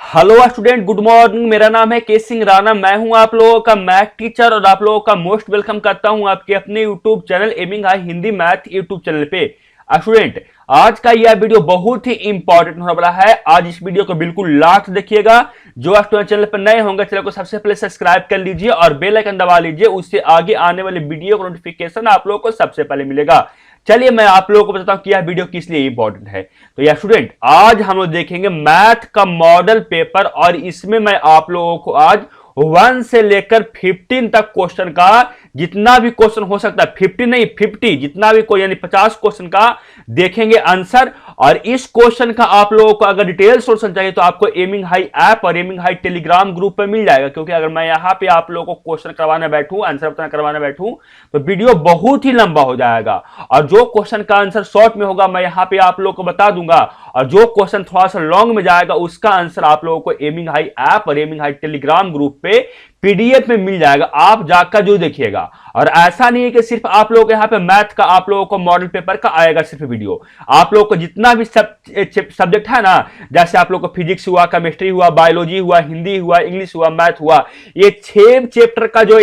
Hello student, good morning. मेरा नाम है के सिंह राणा। मैं हूं आप लोगों का मैथ टीचर और आप लोगों का मोस्ट वेलकम करता हूं आपके अपने YouTube channel aiming high Hindi math YouTube channel पे। स्टूडेंट, आज का यह वीडियो बहुत ही इंपॉर्टेंट होने वाला है। आज इस वीडियो को बिल्कुल लास्ट देखिएगा। जो स्टूडेंट चैनल पर नए होंगे चैनल को सबसे पहले सब्सक्राइब कर लीजिए और बेल आइकन दबा लीजिए, उससे आगे आने वाले वीडियो का नोटिफिकेशन आप लोगों को सबसे पहले मिलेगा। चलिए मैं आप लोगों को बताता हूं कि यह वीडियो किस लिए इंपॉर्टेंट है। तो यह स्टूडेंट, आज हम लोग देखेंगे मैथ का मॉडल पेपर और इसमें मैं आप लोगों को आज 1 से लेकर 15 तक क्वेश्चन का जितना भी क्वेश्चन हो सकता है, 50 नहीं 50, जितना भी कोई यानी 50 क्वेश्चन का देखेंगे आंसर। और इस क्वेश्चन का आप लोगों को अगर डिटेल सोल्यूशन चाहिए तो आपको एमिंग हाई ऐप और एमिंग हाई टेलीग्राम ग्रुप पे मिल जाएगा, क्योंकि अगर मैं यहां पे आप लोगों को क्वेश्चन करवाने बैठूं, आंसर बताना करवाने बैठूं तो वीडियो बहुत ही लंबा हो जाएगा। और जो क्वेश्चन का आंसर शॉर्ट में होगा मैं यहां पे आप लोगों को बता दूंगा, और जो क्वेश्चन थोड़ा सा लॉन्ग में जाएगा उसका आंसर आप लोगों को एमिंग हाई ऐप और एमिंग हाई टेलीग्राम ग्रुप पे पीडीएफ में मिल जाएगा। आप जाकर जो देखिएगा। और ऐसा नहीं है कि सिर्फ आप लोग यहां पे मैथ का आप लोगों को मॉडल पेपर का आएगा सिर्फ वीडियो। आप लोगों को जितना भी सब्जेक्ट है ना, जैसे आप लोग को फिजिक्स हुआ, केमिस्ट्री हुआ, बायोलॉजी हुआ, हिंदी हुआ, इंग्लिश हुआ, मैथ हुआ, ये 6 चैप्टर का जो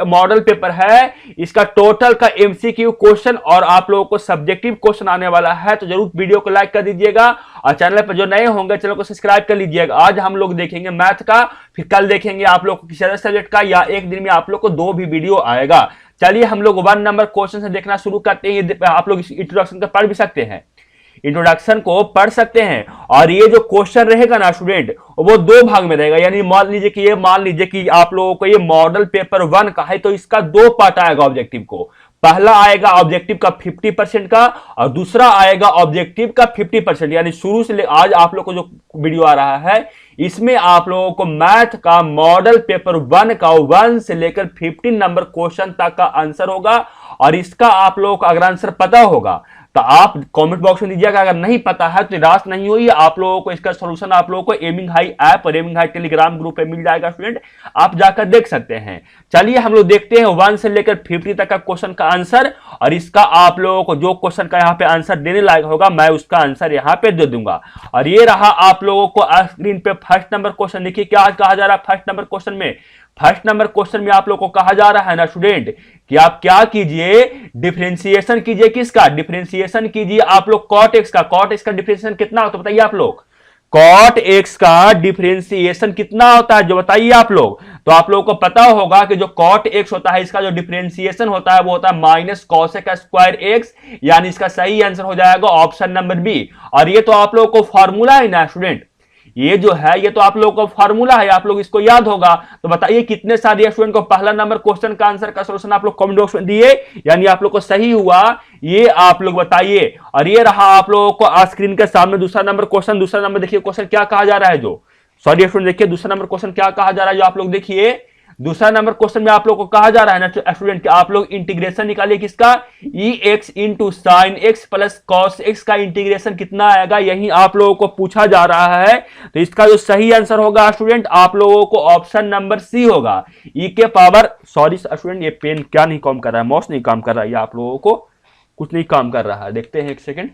मॉडल पेपर है, इसका टोटल का एमसीक्यू क्वेश्चन और आप लोगों को सब्जेक्टिव क्वेश्चन आने वाला है। तो जरूर वीडियो को लाइक कर दीजिएगा और चैनल पर जो नए होंगे चैनल को सब्सक्राइब कर लीजिएगा। आज हम लोग देखेंगे मैथ का, फिर कल देखेंगे आप लोग को किसी अलग सब्जेक्ट का, या एक दिन में आप लोग को 2 भी वीडियो आएगा। चलिए हम लोग 1 नंबर क्वेश्चन से देखना शुरू करते हैं। आप लोग इंट्रोडक्शन का पढ़ भी सकते हैं, इंट्रोडक्शन को पढ़ सकते हैं। और ये जो क्वेश्चन रहेगा ना स्टूडेंट, वो 2 भाग में रहेगा। यानी मान लीजिए कि आप लोगों को ये मॉडल पेपर 1 का है तो इसका 2 पार्ट आएगा ऑब्जेक्टिव को। पहला आएगा ऑब्जेक्टिव का 50% का और दूसरा आएगा ऑब्जेक्टिव का 50%। यानी शुरू से आज आप लोग को जो वीडियो आ रहा है इसमें आप लोगों को मैथ का मॉडल पेपर 1 का 1 से लेकर 15 नंबर क्वेश्चन तक का आंसर होगा। और इसका आप लोगों को अगर आंसर पता होगा तो आप कमेंट बॉक्स में दीजिएगा। अगर नहीं पता है तो निराश नहीं होइए, आप लोगों को इसका सॉल्यूशन आप लोगों को एमिंग हाई ऐप और एमिंग हाई टेलीग्राम ग्रुप पे मिल जाएगा। स्टूडेंट, आप जाकर देख सकते हैं। चलिए हम लोग देखते हैं 1 से लेकर 50 तक का क्वेश्चन का आंसर। और इसका आप लोगों को जो क्वेश्चन का यहाँ पे आंसर देने लायक होगा मैं उसका आंसर यहाँ पे दे दूंगा। और ये रहा आप लोगों को स्क्रीन पे फर्स्ट नंबर क्वेश्चन। देखिए क्या आज कहा जा रहा है फर्स्ट नंबर क्वेश्चन में। फर्स्ट नंबर क्वेश्चन में आप लोग को कहा जा रहा है ना स्टूडेंट कि आप क्या कीजिए, डिफरेंशिएशन कीजिए। किसका डिफरेंशिएशन कीजिए? आप लोग कॉट एक्स का। कॉट एक्स का डिफरेंशिएशन कितना होता है बताइए आप लोग? कॉट एक्स का डिफरेंशिएशन कितना होता है जो बताइए आप लोग? तो आप लोगों को पता होगा कि जो कॉट एक्स होता है इसका जो डिफरेंशिएशन होता है वो होता है माइनस कॉसेक स्क्वायर एक्स। यानी इसका सही आंसर हो जाएगा ऑप्शन नंबर बी। और ये तो आप लोगों को फॉर्मूला है ना स्टूडेंट, ये जो है ये तो आप लोगों का फॉर्मूला है, आप लोग इसको याद होगा। तो बताइए कितने सारे स्टूडेंट को पहला नंबर क्वेश्चन का आंसर का सॉल्यूशन आप लोग कमेंट बॉक्स में दिए, यानी आप लोग को सही हुआ ये आप लोग बताइए। और ये रहा आप लोगों को स्क्रीन के सामने दूसरा नंबर क्वेश्चन। दूसरा नंबर देखिए क्वेश्चन क्या कहा जा रहा है जो, सॉरी स्टूडेंट देखिए दूसरा नंबर क्वेश्चन क्या कहा जा रहा है जो आप लोग देखिए। दूसरा नंबर क्वेश्चन में आप लोग को कहा जा रहा है ना स्टूडेंट कि आप लोग इंटीग्रेशन निकालिए। किसका? E x into sine x plus cos x का इंटीग्रेशन कितना आएगा, यही आप लोगों को पूछा जा रहा है। तो इसका जो सही आंसर होगा स्टूडेंट आप लोगों को ऑप्शन नंबर सी होगा। ई के पावर, सॉरी स्टूडेंट ये पेन क्या नहीं काम कर रहा है, माउस नहीं काम कर रहा है, ये आप लोगों को कुछ नहीं काम कर रहा है। देखते हैं एक सेकेंड।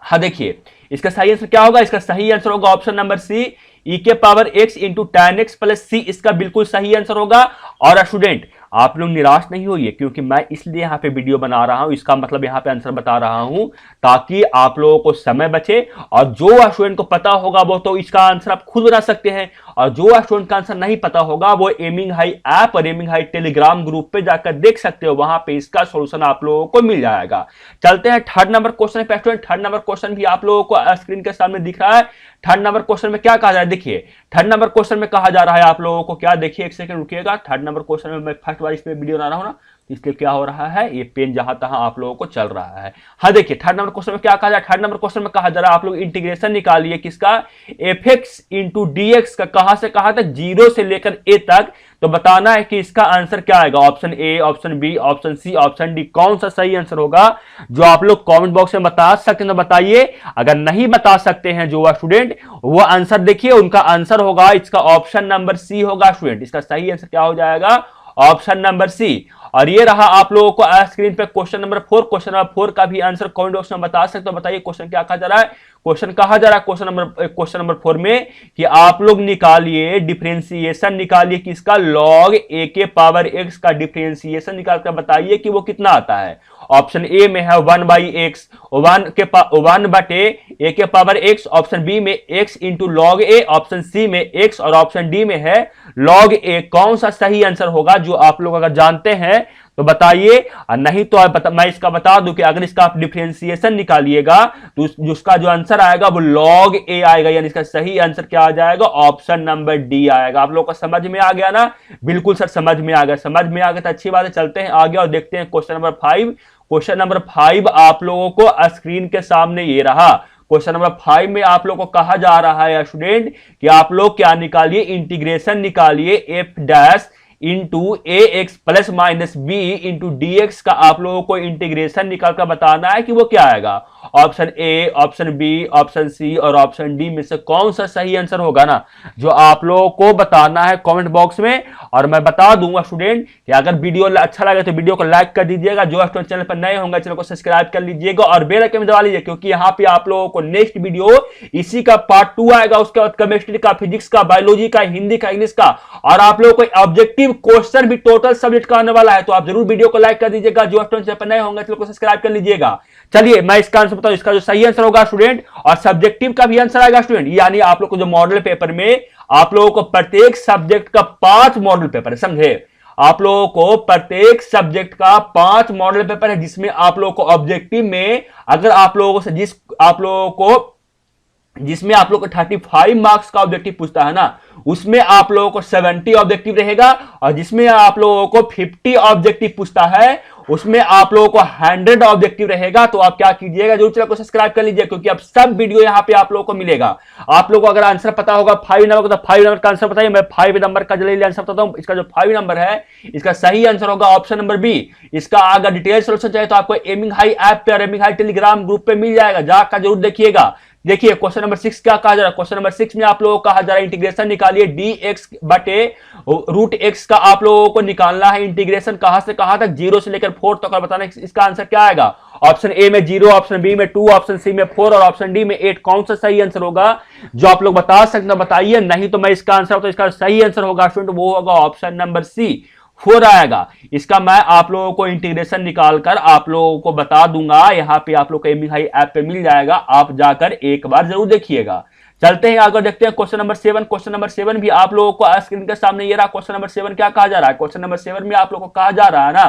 हाँ देखिए इसका सही आंसर क्या होगा? इसका सही आंसर होगा ऑप्शन नंबर सी, ई के power x into tan x plus C. इसका बिल्कुल सही आंसर होगा। और स्टूडेंट आप लोग निराश नहीं होइए, क्योंकि मैं इसलिए यहां पे वीडियो बना रहा हूं, इसका मतलब यहां पे आंसर बता रहा हूं ताकि आप लोगों को समय बचे। और जो स्टूडेंट को पता होगा वो तो इसका आंसर आप खुद बना सकते हैं, और जो स्टूडेंट का आंसर नहीं पता होगा वो एमिंग हाई ऐप और एमिंग हाई टेलीग्राम ग्रुप पे जाकर देख सकते हो, वहां पे इसका सॉल्यूशन आप लोगों को मिल जाएगा। चलते हैं थर्ड नंबर क्वेश्चन पे। स्टूडेंट थर्ड नंबर क्वेश्चन भी आप लोगों को स्क्रीन के सामने दिख रहा है। थर्ड नंबर क्वेश्चन में क्या कहा जा रहा है देखिए। थर्ड नंबर क्वेश्चन में कहा जा रहा है आप लोगों को क्या, देखिए एक सेकंड रुकिएगा। थर्ड नंबर क्वेश्चन में मैं फर्स्ट बार इसमें वीडियो बना रहा हूं ना, इसलिए क्या हो रहा है ये पेन जहां तहां आप लोगों को चल रहा है। हाँ देखिए थर्ड नंबर क्वेश्चन में क्या कहा जा रहा है। थर्ड नंबर क्वेश्चन में कहा जा रहा है आप लोग इंटीग्रेशन निकालिए। किसका? F x into d x का। कहां से कहां तक? 0 से लेकर ए तक। तो बताना है कि इसका आंसर क्या आएगा, ऑप्शन ए, ऑप्शन बी, ऑप्शन सी, ऑप्शन डी, कौन सा सही आंसर होगा जो आप लोग कमेंट बॉक्स में बता सकते हैं तो बताइए। अगर नहीं बता सकते हैं जो स्टूडेंट वो आंसर देखिए, उनका आंसर होगा इसका ऑप्शन नंबर सी होगा स्टूडेंट। इसका सही आंसर क्या हो जाएगा? Option number C. और ये रहा आप लोगों को स्क्रीन पे क्वेश्चन नंबर 4। क्वेश्चन नंबर 4 का भी आंसर कमेंट बॉक्स में बता सकते हो। बताइए क्वेश्चन क्या कहा जा रहा है। क्वेश्चन कहा जा रहा है क्वेश्चन नंबर 4 में कि आप लोग निकालिए डिफरेंशिएशन, निकालिए किसका, log a के पावर x का डिफरेंशिएशन निकाल कर बताइए कि वो कितना आता है। ऑप्शन ए में है 1/x, 1 बटे a के पावर x। ऑप्शन बी में x इंटू लॉग ए, ऑप्शन सी में x और ऑप्शन डी में है log a। कौन सा सही आंसर होगा जो आप लोग अगर जानते हैं तो बताइए, नहीं तो मैं इसका बता दूं कि अगर इसका आप डिफरेंशिएशन निकालिएगा तो उसका जो आंसर आएगा वो log a आएगा, यानी इसका सही आंसर क्या आ जाएगा, ऑप्शन नंबर डी आएगा। आप लोगों को समझ में आ गया ना। बिल्कुल सर समझ में आ गया। समझ में आ गया तो अच्छी बात है, चलते हैं आगे और देखते हैं क्वेश्चन नंबर 5। क्वेश्चन नंबर 5 आप लोगों को स्क्रीन के सामने ये रहा। क्वेश्चन नंबर 5 में आप लोगों को कहा जा रहा है स्टूडेंट कि आप लोग क्या निकालिए, इंटीग्रेशन निकालिए f dash into a x plus minus b into d x का आप लोगों को इंटीग्रेशन निकाल कर बताना है कि वो क्या आएगा। ऑप्शन ए, ऑप्शन बी, ऑप्शन सी और ऑप्शन डी में से कौन सा सही आंसर होगा ना, जो आप लोगों को बताना है कमेंट बॉक्स में। और मैं बता दूंगा स्टूडेंट कि अगर वीडियो अच्छा लगे तो वीडियो को लाइक कर दीजिएगा। जो स्टूडेंट चैनल पर नए होंगे चैनल को सब्सक्राइब कर लीजिएगा और बेल आइकन दबा लीजिए, क्योंकि यहाँ पे आप लोगों को नेक्स्ट वीडियो इसी का पार्ट 2 आएगा। उसके बाद केमिस्ट्री का, फिजिक्स का, बायोलॉजी का, हिंदी का, इंग्लिश का और आप लोगों को ऑब्जेक्टिव क्वेश्चन भी टोटल सब्जेक्ट का आने वाला है। तो आप जरूर वीडियो को लाइक कर दीजिएगा। जो स्टूडेंट चैनल पर नए होंगे चैनल को सब्सक्राइब कर लीजिएगा। चलिए मैं इसका आंसर बताऊं। इसका जो सही आंसर होगा स्टूडेंट, और सब्जेक्टिव का भी आंसर आएगा स्टूडेंट, यानी आप लोग को जो मॉडल पेपर में आप लोगों को प्रत्येक सब्जेक्ट का 5 मॉडल पेपर है, समझे। आप लोगों को प्रत्येक सब्जेक्ट का 5 मॉडल पेपर है, जिसमें आप लोगों को ऑब्जेक्टिव में अगर आप लोगों से जिसमें आप लोग को 35 मार्क्स का ऑब्जेक्टिव पूछता है ना, उसमें आप लोगों को 70 ऑब्जेक्टिव रहेगा। और जिसमें आप लोगों को 50 ऑब्जेक्टिव पूछता है उसमें आप लोगों को 100 ऑब्जेक्टिव रहेगा। तो आप क्या कीजिएगा, जरूर चैनल को सब्सक्राइब कर लीजिए, क्योंकि अब सब वीडियो यहां पे आप लोगों को मिलेगा। आप लोगों को अगर आंसर पता होगा 5 नंबर का, तो 5 नंबर का आंसर बताइए। मैं 5 नंबर का जल्दी आंसर बताता हूं। इसका जो 5 नंबर है इसका सही आंसर होगा ऑप्शन नंबर बी। इसका अगर डिटेल सोल्यूशन चाहिए तो आपको एमिंग हाई ऐप पे और एमिंग हाई टेलीग्राम ग्रुप पे मिल जाएगा, जाकर जरूर देखिएगा। देखिए क्वेश्चन नंबर 6 क्या कहा जा रहा है। क्वेश्चन नंबर 6 में आप लोगों को कहा जा रहा है इंटीग्रेशन निकालिए डी एक्स बटे रूट एक्स का आप लोगों को निकालना है। इंटीग्रेशन कहां से कहां तक, 0 से लेकर 4 तक, और बताना इसका आंसर क्या आएगा। ऑप्शन ए में 0, ऑप्शन बी में 2, ऑप्शन सी में 4 और ऑप्शन डी में 8। कौन सा सही आंसर होगा जो आप लोग बता सकते हैं, बताइए। नहीं तो मैं इसका आंसर, तो इसका सही आंसर होगा स्टूडेंट वो होगा ऑप्शन नंबर सी, 4 आएगा। इसका मैं आप लोगों को इंटीग्रेशन निकालकर आप लोगों को बता दूंगा। यहाँ पे आप लोग को एमिंग हाई ऐप पे मिल जाएगा, आप जाकर एक बार जरूर देखिएगा। चलते हैं आगे, देखते हैं क्वेश्चन नंबर 7। क्वेश्चन नंबर 7 भी आप लोगों को स्क्रीन के सामने ये रहा। क्वेश्चन नंबर 7 क्या कहा जा रहा है। क्वेश्चन नंबर 7 में आप लोगों को कहा जा रहा है ना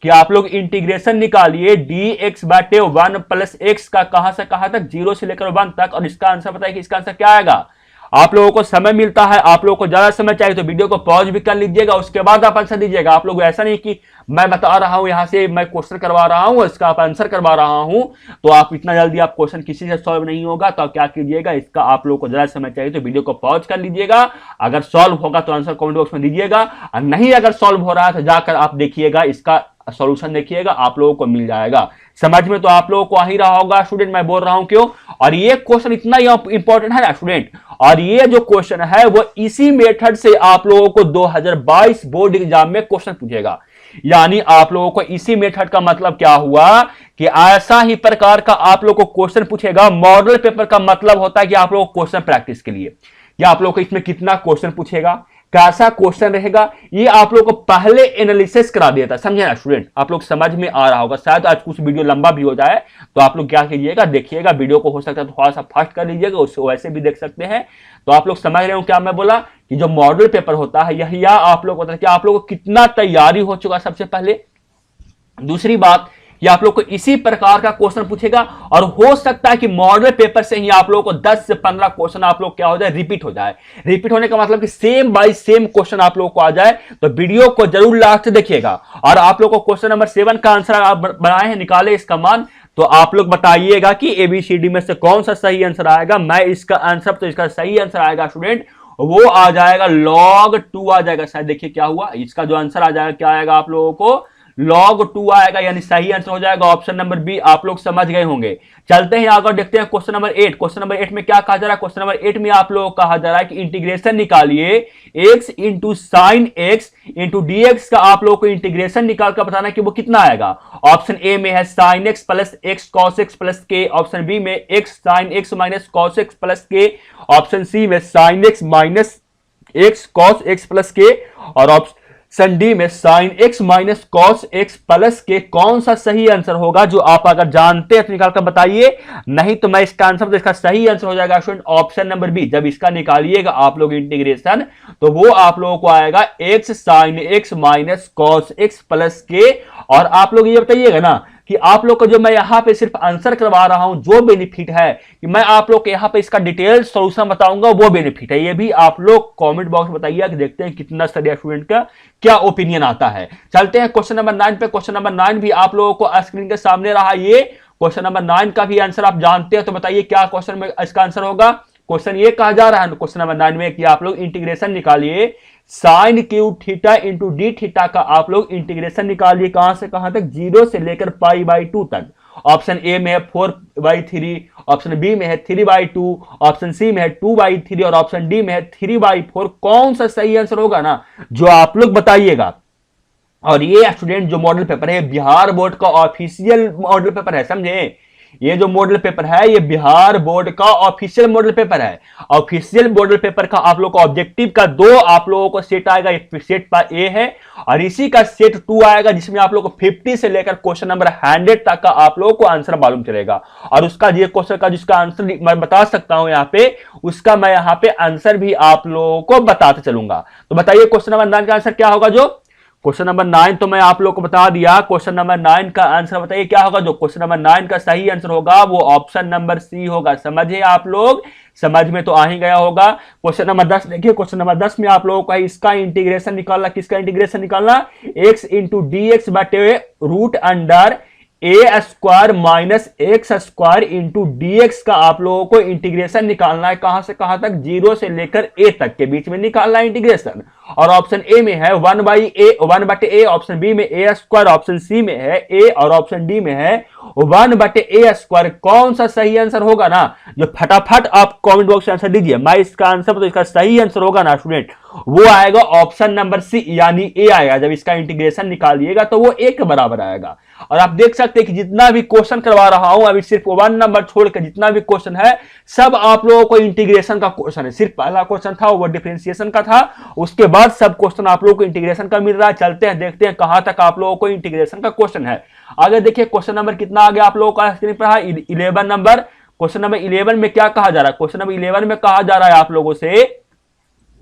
कि आप लोग इंटीग्रेशन निकालिए डी एक्स बटे 1 प्लस एक्स का कहां से कहां तक, 0 से लेकर 1 तक, और इसका आंसर बताइए कि इसका आंसर क्या आएगा। आप लोगों को समय मिलता है, आप लोगों को ज्यादा समय चाहिए तो वीडियो को पॉज भी कर लीजिएगा, उसके बाद आप आंसर दीजिएगा। आप लोग ऐसा नहीं कि मैं बता रहा हूं यहां से मैं क्वेश्चन करवा रहा हूं इसका आप आंसर करवा रहा हूं, तो आप इतना जल्दी आप क्वेश्चन किसी से सॉल्व नहीं होगा। तो आप क्या कीजिएगा, इसका आप लोगों को ज्यादा समय चाहिए तो वीडियो को पॉज कर लीजिएगा। अगर सॉल्व होगा तो आंसर कमेंट बॉक्स में दीजिएगा, और नहीं अगर सॉल्व हो रहा है तो जाकर आप देखिएगा, इसका सॉल्यूशन देखिएगा, आप लोगों को मिल जाएगा। समझ में तो आप लोगों को आ ही रहा होगा स्टूडेंट, मैं बोल रहा हूं क्यों। और ये क्वेश्चन इतना इंपॉर्टेंट है ना स्टूडेंट, और ये जो क्वेश्चन है वो इसी मेथड से आप लोगों को 2022 बोर्ड एग्जाम में क्वेश्चन पूछेगा। यानी आप लोगों को इसी मेथड का मतलब क्या हुआ कि ऐसा ही प्रकार का आप लोगों को क्वेश्चन पूछेगा। मॉडल पेपर का मतलब होता है कि आप लोगों को क्वेश्चन प्रैक्टिस के लिए, या आप लोगों को इसमें कितना क्वेश्चन पूछेगा, कैसा क्वेश्चन रहेगा, ये आप लोग को पहले एनालिसिस करा दिया था। समझे ना स्टूडेंट, आप लोग समझ में आ रहा होगा। शायद आज कुछ वीडियो लंबा भी हो जाए तो आप लोग क्या कीजिएगा, देखिएगा वीडियो को, हो सकता है थोड़ा सा फास्ट कर लीजिएगा, उसको वैसे भी देख सकते हैं। तो आप लोग समझ रहे हो क्या मैं बोला कि जो मॉडल पेपर होता है यही आप लोग होता है कि आप लोग को कितना तैयारी हो चुका सबसे पहले। दूसरी बात, ये आप लोग को इसी प्रकार का क्वेश्चन पूछेगा, और हो सकता है कि मॉडल पेपर से ही आप लोगों को 10 से 15 क्वेश्चन आप लोग क्या हो जाए, रिपीट हो जाए। रिपीट होने का मतलब कि सेम बाय सेम क्वेश्चन आप लोगों को आ जाए। तो वीडियो को जरूर लास्ट देखिएगा। और आप लोग को क्वेश्चन नंबर 7 का आंसर आप बनाए हैं, निकाले इसका मान, तो आप लोग बताइएगा कि एबीसीडी में से कौन सा सही आंसर आएगा। मैं इसका आंसर, तो इसका सही आंसर आएगा स्टूडेंट वो आ जाएगा log 2 आ जाएगा। शायद देखिए क्या हुआ, इसका जो आंसर आ जाएगा क्या आएगा आप लोगों को, log 2 आएगा, यानी सही आंसर हो जाएगा ऑप्शन नंबर बी। आप लोग समझ गए होंगे। चलते हैं आगे, देखते हैं क्वेश्चन नंबर 8। क्वेश्चन नंबर 8 में क्या कहा जा रहा है? क्वेश्चन नंबर 8 में आप लोगों को कहा जा रहा है कि इंटीग्रेशन निकालिए x into sine x into d x का। आप लोगों को इंटीग्रेशन निकाल कर बताना कि वो कितना आएगा। ऑप्शन ए में है sign x plus x cos x plus के, ऑप्शन बी में x sine x minus cos x plus के, ऑप्शन सी में sine x minus x cos x plus के, और ऑप्शन डी में sine x minus cos x plus के। कौन सा सही आंसर होगा? जो आप अगर जानते हैं तो निकाल कर बताइए, नहीं तो मैं इसका आंसर, तो इसका सही आंसर हो जाएगा स्टूडेंट ऑप्शन नंबर बी। जब इसका निकालिएगा आप लोग इंटीग्रेशन, तो वो आप लोगों को आएगा x sine x minus cos x plus के। और आप लोग ये बताइएगा ना कि आप लोग को जो मैं यहां पे सिर्फ आंसर करवा रहा हूं, जो बेनिफिट है कि मैं आप लोग को यहां पे इसका डिटेल सॉल्यूशन बताऊंगा, वो बेनिफिट है। ये भी आप लोग कमेंट बॉक्स में बताइए कि देखते हैं कितना स्टडी स्टूडेंट का क्या ओपिनियन आता है। चलते हैं क्वेश्चन नंबर 9 पे। क्वेश्चन नंबर 9 भी आप लोगों को स्क्रीन के सामने रहा। ये क्वेश्चन नंबर 9 का भी आंसर आप जानते हैं, तो बताइए क्या क्वेश्चन में इसका आंसर होगा। क्वेश्चन ये कहा जा रहा है क्वेश्चन नंबर 9 में कि आप लोग इंटीग्रेशन निकालिए sine cube theta into D theta का। आप लोग इंटीग्रेशन निकालिए कहां से कहां तक? 0 से लेकर π/2 तक। ऑप्शन ए में है 4/3, ऑप्शन बी में है 3/2, ऑप्शन सी में है 2/3 और ऑप्शन डी में है 3/4। कौन सा सही आंसर होगा ना, जो आप लोग बताइएगा। और ये स्टूडेंट जो मॉडल पेपर है, बिहार बोर्ड का ऑफिशियल मॉडल पेपर है, समझे। ये जो मॉडल पेपर है, ये बिहार बोर्ड का ऑफिशियल मॉडल पेपर है। ऑफिशियल मॉडल पेपर का आप लोग को ऑब्जेक्टिव का 2 आप लोगों को सेट आएगा। एक सेट ए है और इसी का सेट 2 आएगा, जिसमें आप लोग को 50 से लेकर क्वेश्चन नंबर 100 तक का आप लोगों को आंसर मालूम चलेगा। और उसका ये क्वेश्चन का जिसका आंसर मैं बता सकता हूं यहाँ पे, उसका मैं यहाँ पे आंसर भी आप लोगों को बताते चलूंगा। तो बताइए क्वेश्चन नंबर 9 का आंसर क्या होगा? जो क्वेश्चन नंबर 9 तो मैं आप लोग को बता दिया। क्वेश्चन नंबर 9 का आंसर बताइए क्या होगा। जो क्वेश्चन नंबर 9 का सही आंसर होगा वो ऑप्शन नंबर सी होगा। समझिए आप लोग, समझ में तो आ ही गया होगा। क्वेश्चन नंबर 10 देखिए। क्वेश्चन नंबर 10 में आप लोगों को इसका इंटीग्रेशन निकालना। किसका इंटीग्रेशन निकालना? एक्स इंटू डी एक्स बटे root under a square minus x square into d x का आप लोगों को इंटीग्रेशन निकालना है। कहां से कहां तक? 0 से लेकर ए तक के बीच में निकालना है इंटीग्रेशन। और ऑप्शन ए में है 1/a, ऑप्शन बी में ए स्क्वायर, ऑप्शन सी में है ए और ऑप्शन डी में है 1/a स्क्वायर। कौन सा सही आंसर होगा ना, जो फटाफट आप कमेंट बॉक्स में आंसर दीजिए। मैं इसका आंसर, तो इसका सही आंसर होगा ना स्टूडेंट, वो आएगा ऑप्शन नंबर सी, यानी ए आएगा। जब इसका इंटीग्रेशन निकालिएगा तो वो ए के बराबर आएगा। और आप देख सकते हैं कि जितना भी क्वेश्चन करवा रहा हूं अभी, सिर्फ 1 नंबर छोड़कर जितना भी क्वेश्चन है, सब आप लोगों को इंटीग्रेशन का क्वेश्चन है। सिर्फ पहला क्वेश्चन था वो डिफरेंशिएशन का था, उसके बाद सब क्वेश्चन आप लोगों को इंटीग्रेशन का मिल रहा है। चलते हैं देखते हैं कहां तक आप लोगों को इंटीग्रेशन का क्वेश्चन है। आगे देखिए क्वेश्चन नंबर कितना आ गया आप लोगों का स्क्रीन पर है, 11 नंबर। क्वेश्चन नंबर 11 में क्या कहा जा रहा है? क्वेश्चन नंबर 11 में कहा जा रहा है आप लोगों से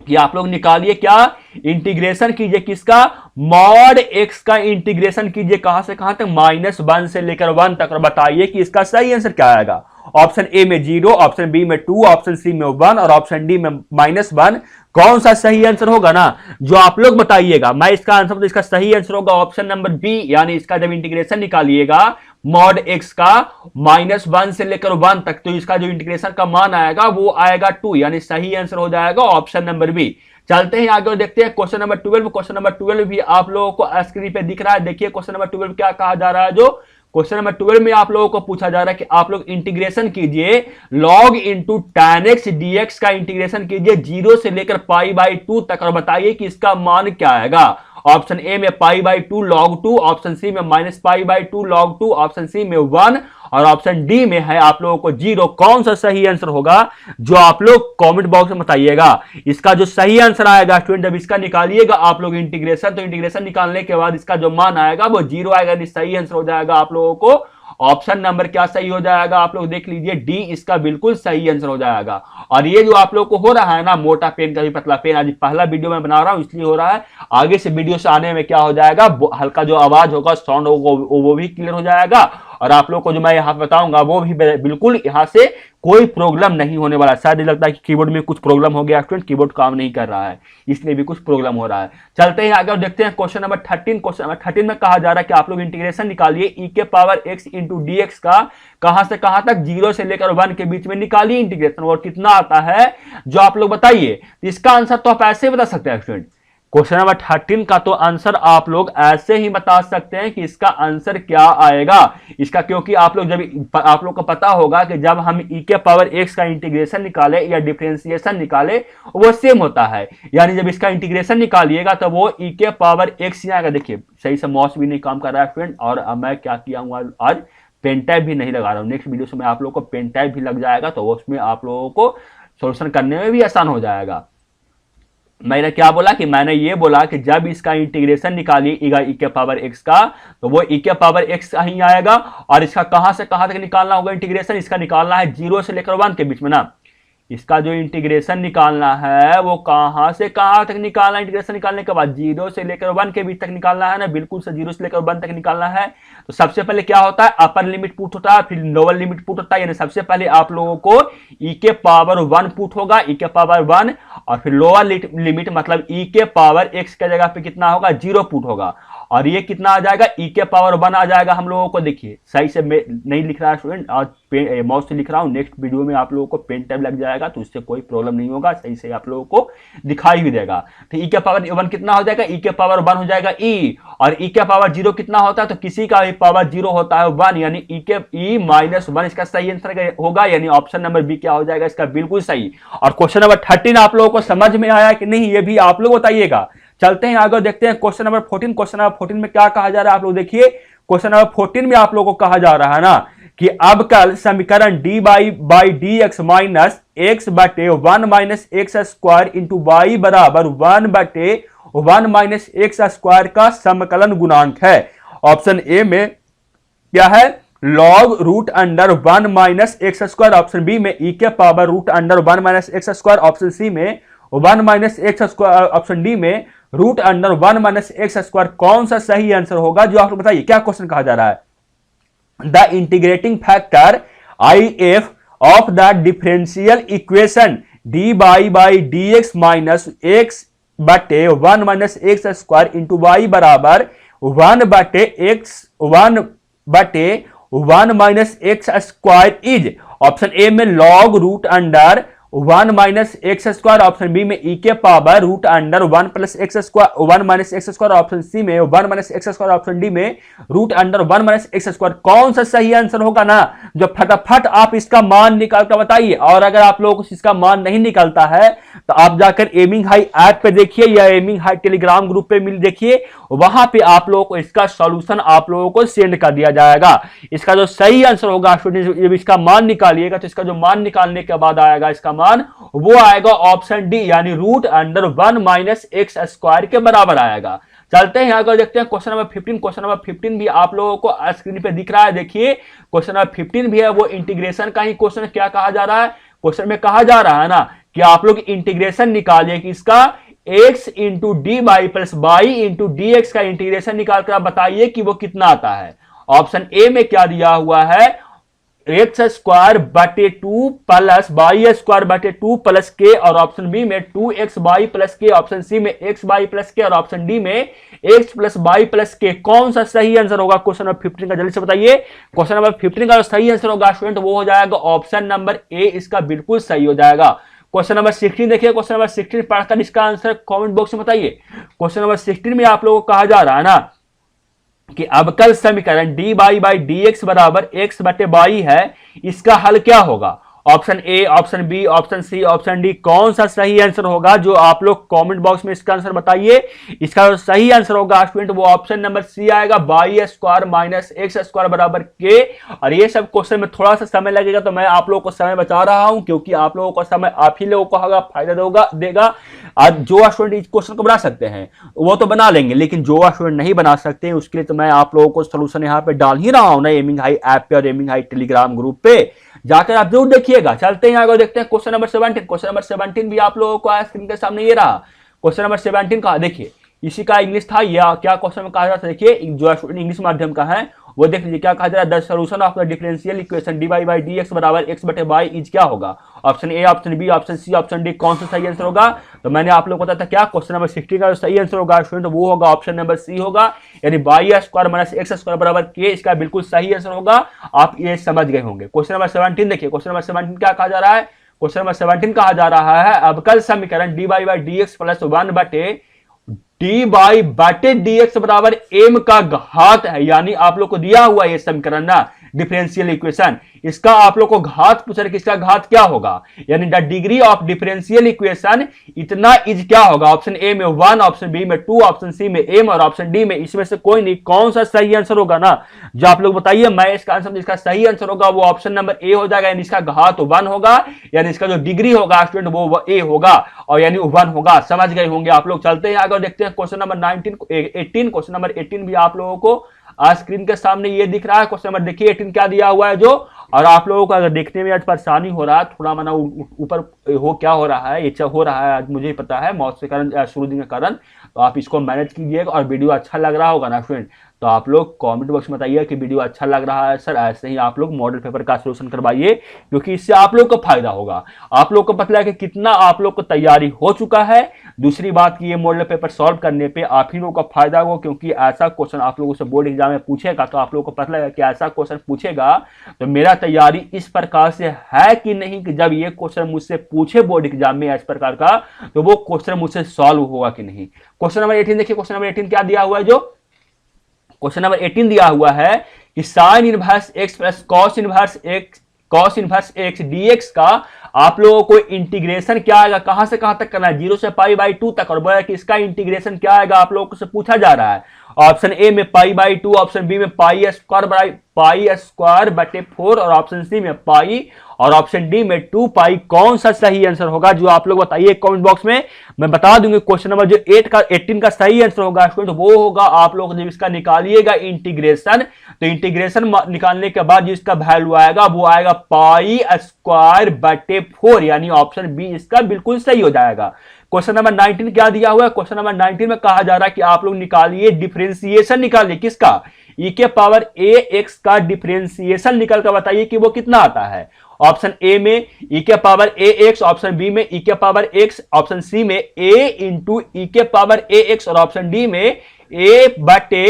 कि आप लोग निकालिए क्या? इंटीग्रेशन कीजिए किसका? मॉड एक्स का इंटीग्रेशन कीजिए। कहां से कहां तक? -1 से लेकर 1 तक। और बताइए कि इसका सही आंसर क्या आएगा। ऑप्शन ए में 0, ऑप्शन बी में 2, ऑप्शन सी में 1 और ऑप्शन डी में -1। कौन सा सही आंसर होगा ना, जो आप लोग बताइएगा। मैं इसका आंसर, तो इसका सही आंसर होगा ऑप्शन नंबर बी, यानी इसका जब इंटीग्रेशन निकालिएगा मॉड एक्स का -1 से लेकर 1 तक, तो इसका जो इंटीग्रेशन का मान आएगा वो आएगा 2, यानी सही आंसर हो जाएगा ऑप्शन नंबर बी। चलते हैं आगे और देखते हैं क्वेश्चन नंबर 12। क्वेश्चन नंबर 12 भी आप लोगों को स्क्रीन पे दिख रहा है। देखिए क्वेश्चन नंबर 12 क्या कहा जा रहा है। जो क्वेश्चन नंबर 12 में आप लोगों को पूछा जा रहा है कि आप लोग इंटीग्रेशन कीजिए log into tan x dx का इंटीग्रेशन कीजिए 0 से लेकर π/2 तक, और बताइए कि इसका मान क्या आएगा। ऑप्शन ए में π/2 log 2, ऑप्शन सी में -π/2 log 2, ऑप्शन सी में 1 और ऑप्शन डी में है आप लोगों को 0। कौन सा सही आंसर होगा, जो आप लोग कमेंट बॉक्स में बताइएगा। इसका जो सही आंसर आएगा स्टूडेंट, जब इसका निकालिएगा आप लोग इंटीग्रेशन, तो इंटीग्रेशन निकालने के बाद इसका जो मान आएगा वो 0 आएगा। सही आंसर हो जाएगा आप लोगों को ऑप्शन नंबर क्या सही हो जाएगा, आप लोग देख लीजिए, डी इसका बिल्कुल सही आंसर हो जाएगा। और ये जो आप लोग को हो रहा है ना, मोटा पेन का भी पतला पेन, आज पहला वीडियो में बना रहा हूं इसलिए हो रहा है। आगे से वीडियो से आने में क्या हो जाएगा, हल्का जो आवाज होगा, साउंड होगा, वो भी क्लियर हो जाएगा। और आप लोग को जो मैं यहाँ बताऊंगा वो भी बिल्कुल यहाँ से कोई प्रॉब्लम नहीं होने वाला। शायद लगता है कि कीबोर्ड में कुछ प्रॉब्लम हो गया स्टूडेंट, कीबोर्ड काम नहीं कर रहा है, इसलिए भी कुछ प्रॉब्लम हो रहा है। चलते हैं आगे और देखते हैं क्वेश्चन नंबर 13। क्वेश्चन नंबर 13 में कहा जा रहा है कि आप लोग इंटीग्रेशन निकालिए e के power x into d x का। कहां से कहां तक? 0 से लेकर 1 के बीच में निकालिए इंटीग्रेशन, और कितना आता है जो आप लोग बताइए। इसका आंसर तो आप ऐसे बता सकते हैं स्टूडेंट। क्वेश्चन नंबर 13 का तो आंसर आप लोग ऐसे ही बता सकते हैं कि इसका आंसर क्या आएगा इसका, क्योंकि आप लोग को पता होगा कि जब हम e के पावर x का इंटीग्रेशन निकाले या डिफरेंशिएशन निकाले वो सेम होता है, यानी जब इसका इंटीग्रेशन निकालिएगा तो वो e के पावर x आएगा। देखिए सही से माउस भी नहीं काम कर रहा है फ्रेंड, और अब मैं क्या किया हूं आज पेन टाइप भी नहीं लगा रहा हूं। नेक्स्ट वीडियो से मैं आप लोगों को पेन टाइप भी लग जाएगा तो उसमें आप लोगों को सोल्यूशन करने में भी आसान हो जाएगा। मैंने क्या बोला कि मैंने ये बोला कि जब इसका इंटीग्रेशन निकालिएगा e के पावर x का तो वो e के पावर x ही आएगा, और इसका कहां से कहां तक निकालना होगा इंटीग्रेशन, इसका निकालना है 0 से लेकर 1 के बीच में ना। इसका जो इंटीग्रेशन निकालना है वो कहां से कहां तक निकालना है, इंटीग्रेशन निकालने के बाद 0 से लेकर 1 के बीच तक निकालना है ना, बिल्कुल से 0 से लेकर 1 तक निकालना है। तो सबसे पहले क्या होता है, अपर लिमिट पुट होता है, फिर लोअर लिमिट पुट होता है, यानी सबसे पहले आप लोगों को e के पावर 1 पुट होगा, e के पावर 1, और फिर लोअर लिमिट मतलब e के पावर x के जगह पे कितना होगा 0 पुट होगा, और ये कितना आ जाएगा e के पावर 1 आ जाएगा हम लोगों को। देखिए सही से नहीं लिख रहा है स्टूडेंट, आज माउस से लिख रहा हूं, नेक्स्ट वीडियो में आप लोगों को पेन टैब लग जाएगा तो उससे कोई प्रॉब्लम नहीं होगा, सही से आप लोगों को दिखाई भी देगा। तो e के पावर 1 कितना हो जाएगा, e के पावर 1 हो जाएगा e, और e के पावर 0 कितना होता है, तो किसी का पावर 0 होता है 1, यानी e माइनस 1 इसका सही आंसर होगा, यानी ऑप्शन नंबर बी क्या हो जाएगा इसका बिल्कुल सही। और क्वेश्चन नंबर 13 आप लोगों को समझ में आया कि नहीं ये भी आप लोग बताइएगा। चलते हैं आगे, देखते हैं क्वेश्चन नंबर 14। क्वेश्चन नंबर 14 में क्या कहा जा रहा है आप लोग देखिए। क्वेश्चन नंबर 14 में आप लोगों को कहा जा रहा है ना कि अब कल समीकरण dy by dx minus x बटे 1 minus x square into y बराबर 1 बटे 1 माइनस एक्स स्क्वायर का समकलन गुणांक है। ऑप्शन ए में क्या है, log root under 1 minus x square, option B में e के power root under 1 minus x square, option सी में 1 minus x square, option D में root under 1 minus x square. कौन सा सही आंसर होगा जो आप लोग बताइए। क्या क्वेश्चन कहा जा रहा है, the integrating factor IF of the differential equation dy by dx minus x बटे 1 minus x square into y बराबर 1 बटे 1 minus x square is. Option ए में log root under 1 minus x square, option B में e के power root under 1 plus x square 1 minus x square, option सी में 1 minus x square, option D में root under 1 minus x square. कौन सा सही answer होगा ना, जो फटाफट आप इसका मान निकाल कर बताइए। और अगर आप लोगों को इसका मान नहीं निकलता है तो आप जाकर एमिंग हाई ऐप पे देखिए या एमिंग हाई टेलीग्राम ग्रुप पे मिल देखिए, वहां पे आप लोगों को इसका सॉल्यूशन आप लोगों को सेंड कर दिया जाएगा। इसका जो सही आंसर होगा स्टूडेंट, जब इसका मान निकालिएगा तो इसका जो मान निकालने के बाद आएगा इसका मान, वो आएगा ऑप्शन डी, यानी root under 1 minus x square के बराबर आएगा। चलते हैं आगे, देखते हैं क्वेश्चन नंबर 15। क्वेश्चन नंबर 15 भी आप लोगों को स्क्रीन पे दिख रहा है, देखिए क्वेश्चन नंबर 15 भी है वो इंटीग्रेशन का ही क्वेश्चन। क्या कहा जा रहा है, क्वेश्चन में कहा जा रहा है ना कि आप लोग इंटीग्रेशन निकालिए कि इसका x into D by plus by into d x का इंटीग्रेशन निकाल कर बताइए कि वो कितना आता है। ऑप्शन ए में क्या दिया हुआ है, एक्स स्क्वायर बटे 2 प्लस वाई स्क्वायर बटे 2 प्लस के, और ऑप्शन बी में 2x बाई प्लस के, ऑप्शन सी में x बाई प्लस के, और ऑप्शन डी में x प्लस बाई प्लस के। कौन सा सही आंसर होगा क्वेश्चन नंबर 15 का, जल्दी से बताइए। क्वेश्चन नंबर 15 का जो सही आंसर होगा स्टूडेंट वो हो जाएगा ऑप्शन नंबर ए, इसका बिल्कुल सही हो जाएगा। क्वेश्चन नंबर 16 देखिए, क्वेश्चन नंबर 16 पढ़कर इसका आंसर कमेंट बॉक्स में बताइए। क्वेश्चन नंबर 16 में आप लोगों को कहा जा रहा है ना कि अवकल समीकरण dy बाई dx बराबर x बटे y है, इसका हल क्या होगा। ऑप्शन ए, ऑप्शन बी, ऑप्शन सी, ऑप्शन डी। कौन सा सही आंसर होगा जो आप लोग कमेंट बॉक्स में इसका आंसर बताइए। इसका जो सही आंसर होगा स्टूडेंट वो ऑप्शन नंबर सी आएगा, y square minus x square बराबर के। और ये सब क्वेश्चन में थोड़ा सा समय लगेगा तो मैं आप लोगों को समय बचा रहा हूं, क्योंकि आप लोगों को समय आप ही लोगों को होगा फायदा देगा। आज जो स्टूडेंट इस क्वेश्चन को बना सकते हैं वो तो बना लेंगे, लेकिन जो स्टूडेंट नहीं बना सकते हैं उसके लिए तो मैं आप लोगों को सोल्यूशन यहाँ पे डाल ही रहा हूं ना, एमिंग हाई ऐप पे और एमिंग हाई टेलीग्राम ग्रुप पे जाकर आप जरूर देखिएगा। चलते हैं आगे, देखते हैं क्वेश्चन नंबर 17। क्वेश्चन नंबर 17 भी आप लोगों को स्क्रीन के सामने ये रहा। क्वेश्चन नंबर 17 का देखिए, इसी का इंग्लिश था या क्या क्वेश्चन में कहा जाता है, देखिए जो स्टूडेंट इंग्लिश माध्यम का है वो देख लीजिए क्या कहा जा रहा है। The solution of the differential equation dy by dx बराबर x बटे y इज क्या होगा। ऑप्शन ए, ऑप्शन बी, ऑप्शन सी, ऑप्शन डी। कौन सा सही आंसर होगा, तो मैंने आप लोगों को बताया था क्या क्वेश्चन नंबर 16 का जो सही आंसर होगा स्टूडेंट वो होगा ऑप्शन नंबर सी होगा, यानी y square minus x square बराबर के। इसका बिल्कुल सही आंसर होगा, आप ये समझ गए होंगे। क्वेश्चन नंबर 17 देखिए, क्वेश्चन नंबर 17 क्या कहा जा रहा है। क्वेश्चन नंबर 17 कहा जा रहा है अवकल समीकरण dy बाई dx प्लस 1 बटे डी बाई बटे डी एक्स बराबर एम का घात है, यानी आप लोग को दिया हुआ ये समीकरण ना डिफरेंशियल इक्वेशन, इसका आप लोग को घात पूछ रहे कि इसका घात क्या होगा, यानी the degree of differential equation इतना इज क्या होगा, ऑप्शन ए में 1, ऑप्शन बी में 2, ऑप्शन सी में m और ऑप्शन डी में इसमें से कोई नहीं, कौन सा सही आंसर होगा ना, जो आप लोग बताइए। मैं इसका आंसर, इसका सही आंसर होगा वो ऑप्शन नंबर ए हो जाएगा, यानी इसका घात 1 होगा, यानी इसका जो डिग्री होगा स्टूडेंट वो ए होगा और यानी 1 होगा। समझ गए होंगे आप लोग। चलते हैं आगे, देखते हैं क्वेश्चन नंबर 18। क्वेश्चन नंबर 18 भी आप लोगों को स्क्रीन के सामने ये दिख रहा है। क्वेश्चन नंबर देखिए 18 क्या दिया हुआ है जो, और आप लोगों को अगर देखने में आज परेशानी हो रहा है, थोड़ा मना ऊपर हो क्या हो रहा है, ये हो रहा है आज मुझे पता है मौत के कारण, शुरू दिन के कारण, तो आप इसको मैनेज कीजिएगा। और वीडियो अच्छा लग रहा होगा ना स्टूडेंट, तो आप लोग कमेंट बॉक्स में बताइए कि वीडियो अच्छा लग रहा है सर, ऐसे ही आप लोग मॉडल पेपर का सोल्यूशन करवाइए, क्योंकि इससे आप लोग को फायदा होगा। आप लोग को पता है कि कितना आप लोग को तैयारी हो चुका है। दूसरी बात की ये मॉडल पेपर सॉल्व करने पे आप ही लोगों का फायदा होगा, क्योंकि ऐसा क्वेश्चन आप लोगों से बोर्ड एग्जाम में पूछेगा तो आप लोगों को पता लगेगा कि ऐसा क्वेश्चन पूछेगा तो मेरा तैयारी इस प्रकार से है कि नहीं, कि जब ये क्वेश्चन मुझसे पूछे बोर्ड एग्जाम में इस प्रकार का, तो वो क्वेश्चन मुझसे सॉल्व होगा कि नहीं। क्वेश्चन नंबर 18 देखिए, क्वेश्चन नंबर 18 क्या दिया हुआ है जो, क्वेश्चन नंबर 18 दिया हुआ है कि sine inverse x plus cos inverse x dx का आप लोगों को इंटीग्रेशन क्या आएगा, कहां से कहां तक करना है, 0 से पाई बाई 2 तक, और बोला कि इसका इंटीग्रेशन क्या आएगा आप लोगों से पूछा जा रहा है। ऑप्शन ए में पाई बाई 2, ऑप्शन बी में पाई स्क्वायर बटे 4 और ऑप्शन सी में पाई और ऑप्शन डी में 2 पाई। कौन सा सही आंसर होगा जो आप लोग बताइए कमेंट बॉक्स में, मैं बता दूंगी। क्वेश्चन नंबर जो 18 का सही आंसर होगा स्टूडेंट वो होगा, आप लोग जब इसका निकालिएगा इंटीग्रेशन, तो इंटीग्रेशन निकालने के बाद जो इसका वैल्यू आएगा वो आएगा पाई स्क्वायर बटे 4, यानी ऑप्शन बी इसका बिल्कुल सही हो जाएगा। क्वेश्चन नंबर 19 क्या दिया हुआ है, क्वेश्चन नंबर 19 में कहा जा रहा है कि आप लोग निकालिए डिफरेंशिएशन, निकालिए किसका, e के पावर ax का डिफरेंशिएशन निकल कर बताइए कि वो कितना आता है। ऑप्शन ए में e के पावर ax, ऑप्शन बी में e के पावर x, ऑप्शन सी में a इंटू e के पावर ax और ऑप्शन डी में a बटे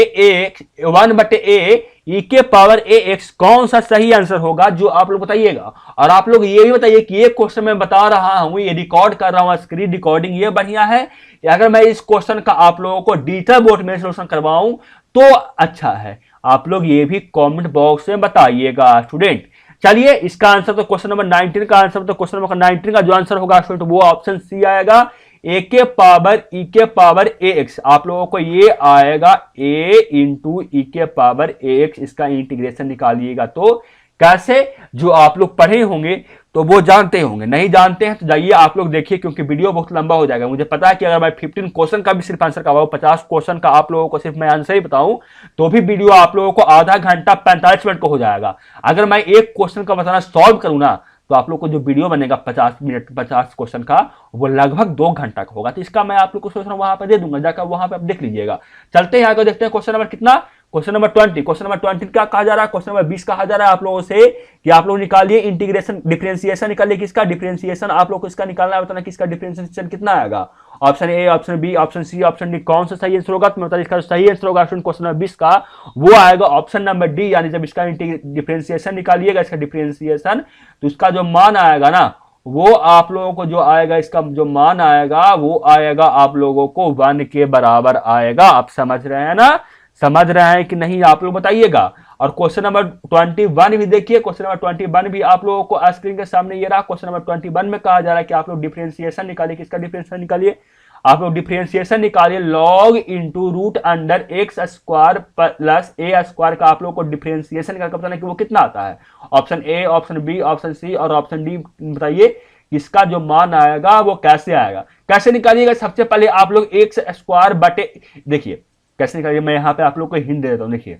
x 1 बटे a e के पावर ax। कौन सा सही आंसर होगा जो आप लोग बताइएगा। और आप लोग ये भी बताइए कि ये क्वेश्चन मैं बता रहा हूं, ये रिकॉर्ड कर रहा हूं, स्क्रीन रिकॉर्डिंग ये बढ़िया है, या अगर मैं इस क्वेश्चन का आप लोगों को डिजिटल बोर्ड में सोल्यूशन करवाऊं तो अच्छा है। आप लोग ये भी कमेंट बॉक्स में बताइएगा स्टूडेंट। चलिए इसका आंसर तो क्वेश्चन नंबर 19 का आंसर, तो क्वेश्चन नंबर 19 का जो आंसर होगा स्टूडेंट वो ऑप्शन सी आएगा, ए के पावर ई के पावर ए एक्स। आप लोगों को ये आएगा ए इंटू ई के पावर ए एक्स, इसका इंटीग्रेशन निकालिएगा तो कैसे, जो आप लोग पढ़े होंगे तो वो जानते होंगे, नहीं जानते हैं तो जाइए आप लोग देखिए, क्योंकि वीडियो बहुत लंबा हो जाएगा। मुझे पता है कि अगर मैं 15 क्वेश्चन का भी सिर्फ आंसर करवाऊं, 50 क्वेश्चन का आप लोगों को सिर्फ मैं आंसर ही बताऊं, तो भी वीडियो आप लोगों को आधा घंटा 45 मिनट को हो जाएगा। अगर मैं एक क्वेश्चन का बताना सॉल्व करूं ना, तो आप लोग को जो वीडियो बनेगा 50 मिनट 50 क्वेश्चन का, वो लगभग 2 घंटा का होगा। तो इसका मैं आप लोग को सोच रहा हूं वहां पर दे दूंगा, जाकर वहां पर आप देख लीजिएगा। चलते हैं आगे, देखते हैं क्वेश्चन नंबर कितना, क्वेश्चन नंबर 20। क्वेश्चन नंबर 20 क्या कहा जा रहा है, क्वेश्चन नंबर 20 कहा जा रहा है आप लोगों से कि आप लोग निकालिए इंटीग्रेशन, डिफरेंशिएशन निकालिए किसका, डिफरेंशिएशन आप लोग को इसका निकालना है, बताना किसका डिफरेंशिएशन कितना आएगा। ऑप्शन ए, ऑप्शन बी, ऑप्शन सी, ऑप्शन डी, कौन सा सही आंसर होगा, तो मैं बता इसका सही आंसर होगा क्वेश्चन नंबर 20 का वो आएगा ऑप्शन नंबर डी, यानी जब इसका डिफरेंशिएशन निकालिएगा, इसका डिफरेंशिएशन, तो इसका जो मान आएगा ना वो आप लोगों को जो आएगा, इसका जो मान आएगा वो आएगा आप लोगों को 1 के बराबर आएगा। आप समझ रहे हैं ना, समझ रहे हैं कि नहीं आप लोग बताइएगा। और क्वेश्चन नंबर 21 भी देखिए, क्वेश्चन नंबर 21 भी आप लोगों को स्क्रीन के सामने ये रहा। क्वेश्चन नंबर 21 में कहा जा रहा है कि आप लोग डिफरेंशिएशन निकालिए, किसका डिफरेंशिएशन निकालिए, आप लोग डिफरेंशिएशन निकालिए log into root under x square plus a square का आप लोग को डिफरेंशिएशन निकाल बताना कि वो कितना आता है। ऑप्शन ए, ऑप्शन बी, ऑप्शन सी और ऑप्शन डी बताइए इसका जो मान आएगा वो कैसे आएगा, कैसे निकालिएगा। सबसे पहले आप लोग एक्स स्क्वायर बटे, देखिए कैसे निकालिए, मैं यहां पे आप लोग को हिंट दे देता हूं। देखिए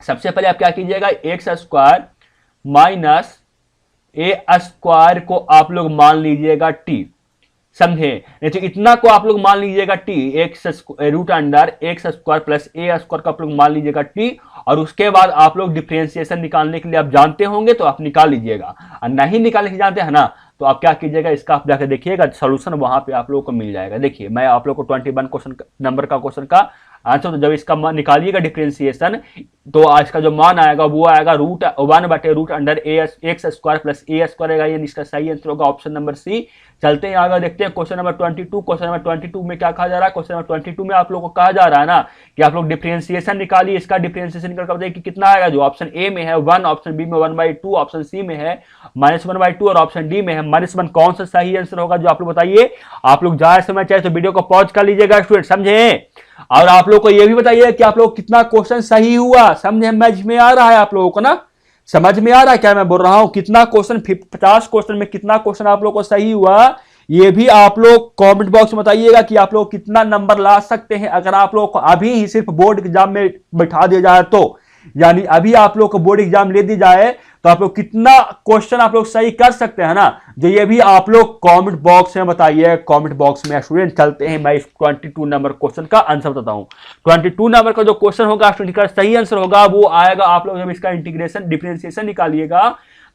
सबसे पहले आप क्या कीजिएगा, एक्स स्क्वायर माइनस ए स्क्वायर को आप लोग मान लीजिएगा टी, समझे, नहीं तो इतना को आप लोग मान लीजिएगा t, x root under x square plus a square का आप लोग मान लीजिएगा टी, और उसके बाद आप लोग डिफरेंशिएशन निकालने के लिए आप जानते होंगे तो आप निकाल लीजिएगा, और नहीं निकालने के जानते हैं ना तो आप क्या कीजिएगा, इसका आप जाकर देखिएगा सोल्यूशन वहां पे आप लोगों को मिल जाएगा। देखिए मैं आप लोग को 21 क्वेश्चन नंबर का क्वेश्चन का आंसर। तो जब इसका मान निकालिएगा डिफरेंशिएशन, तो इसका जो मान आएगा वो आएगा √1/√अंडर x square plus a square आएगा, यानी इसका सही आंसर होगा ऑप्शन नंबर सी। चलते हैं आगे, देखते हैं क्वेश्चन नंबर 22। क्वेश्चन नंबर 22 में क्या कहा जा रहा है? क्वेश्चन नंबर 22 में आप लोगों को कहा जा रहा है ना कि आप लोग डिफरेंशिएशन निकालिए। इसका डिफरेंशिएशन निकाल कर बताइए कि कितना आएगा। जो ऑप्शन ए में है 1, ऑप्शन बी में 1/2, ऑप्शन सी में है -1/2 और ऑप्शन डी में है -1। कौन सा सही आंसर होगा जो आप लोग बताइए। आप लोग ज्यादा समय चाहे तो वीडियो को पॉज कर लीजिएगा स्टूडेंट, समझे। और आप लोग को यह भी बताइए कि आप लोग कितना क्वेश्चन सही हुआ, समझ में आ रहा है आप लोगों को ना? समझ में आ रहा है क्या मैं बोल रहा हूं? कितना क्वेश्चन 50 क्वेश्चन में कितना क्वेश्चन आप लोग को सही हुआ, ये भी आप लोग कमेंट बॉक्स में बताइएगा कि आप लोग कितना नंबर ला सकते हैं अगर आप लोग को अभी ही सिर्फ बोर्ड एग्जाम में बैठा दिया जाए तो। यानी अभी आप लोग को बोर्ड एग्जाम ले दी जाए तो आप लोग कितना क्वेश्चन आप लोग सही कर सकते हैं ना, जो ये भी आप लोग कमेंट बॉक्स में बताइए। कमेंट बॉक्स में स्टूडेंट, चलते हैं मैं इस 22 नंबर क्वेश्चन का आंसर बताता हूं। 22 नंबर का जो क्वेश्चन होगा स्टूडेंट का सही आंसर होगा वो आएगा, आप लोग जब इसका इंटीग्रेशन डिफरेंशिएशन निकालिएगा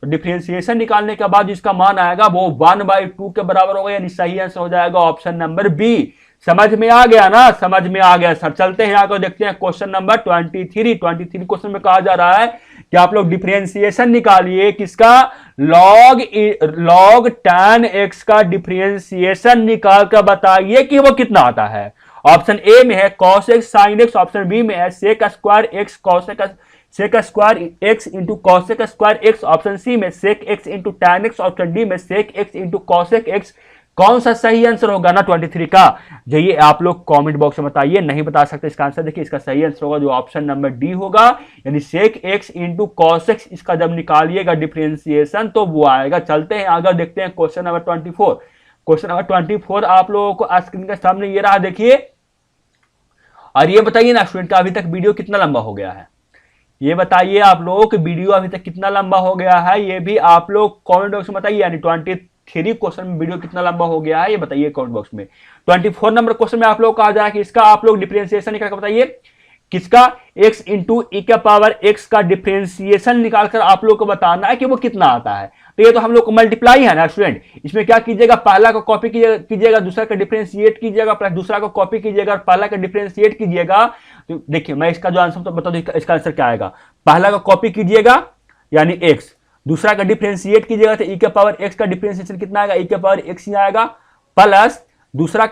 तो डिफरेंशिएशन निकालने के बाद जिसका मान आएगा वो 1/2 के बराबर होगा, यानी सही आंसर हो जाएगा ऑप्शन नंबर बी। समझ में आ गया ना? समझ में आ गया सर। चलते हैं आगे, देखते हैं क्वेश्चन नंबर 23 क्वेश्चन में कहा जा रहा है कि आप लोग डिफरेंशिएशन निकालिए किसका, log tan x का डिफरेंशिएशन निकाल कर बताइए कि वो कितना आता है। ऑप्शन ए में है cos x sin x, option B में है sec square x sec square x into cosec square x, option सी में sec x into tan x, option D में sec x into cosec x। कौन सा सही आंसर होगा ना 23 का, जो ये आप लोग कमेंट बॉक्स में बताइए। नहीं बता सकते इसका आंसर, देखिए इसका सही आंसर होगा जो ऑप्शन नंबर डी होगा, यानी sec x into cos x। इसका जब निकालिएगा डिफरेंशिएशन तो वो आएगा। चलते हैं आगे, देखते हैं क्वेश्चन नंबर 24। क्वेश्चन नंबर 24 आप लोगों को स्क्रीन के सामने ये रहा, देखिए। और ये बताइए ना स्टूडेंट का अभी तक वीडियो कितना लंबा हो गया है, ये बताइए आप लोगों को वीडियो अभी तक कितना लंबा हो गया है, ये भी आप लोग कमेंट बॉक्स में बताइए। यानी 23 क्वेश्चन में वीडियो कितना लंबा हो गया है ये बताइए कमेंट बॉक्स में। 24 नंबर क्वेश्चन में आप लोग कहा जाए कि इसका आप लोग डिफरेंशिएशन निकाल कर बताइए किसका, x इंटू ई के पावर x का डिफरेंशिएशन निकालकर आप लोग को बताना है कि वो कितना आता है। तो ये तो हम लोग को मल्टीप्लाई है ना स्टूडेंट, इसमें क्या कीजिएगा, पहला को कॉपी कीजिएगा, दूसरा का डिफरेंशिएट कीजिएगा, प्लस दूसरा को कॉपी कीजिएगा और पहला का डिफरेंशिएट कीजिएगा। तो देखिए मैं इसका जो आंसर तो बता दूं, इसका आंसर क्या आएगा। पहला को कॉपी कीजिएगा यानी x, दूसरा का डिफरेंशिएट कीजिएगा तो ई के पावर x का डिफरेंशिएशन कितना आएगा, ई के पावर x ही आएगा, प्लस दूसरा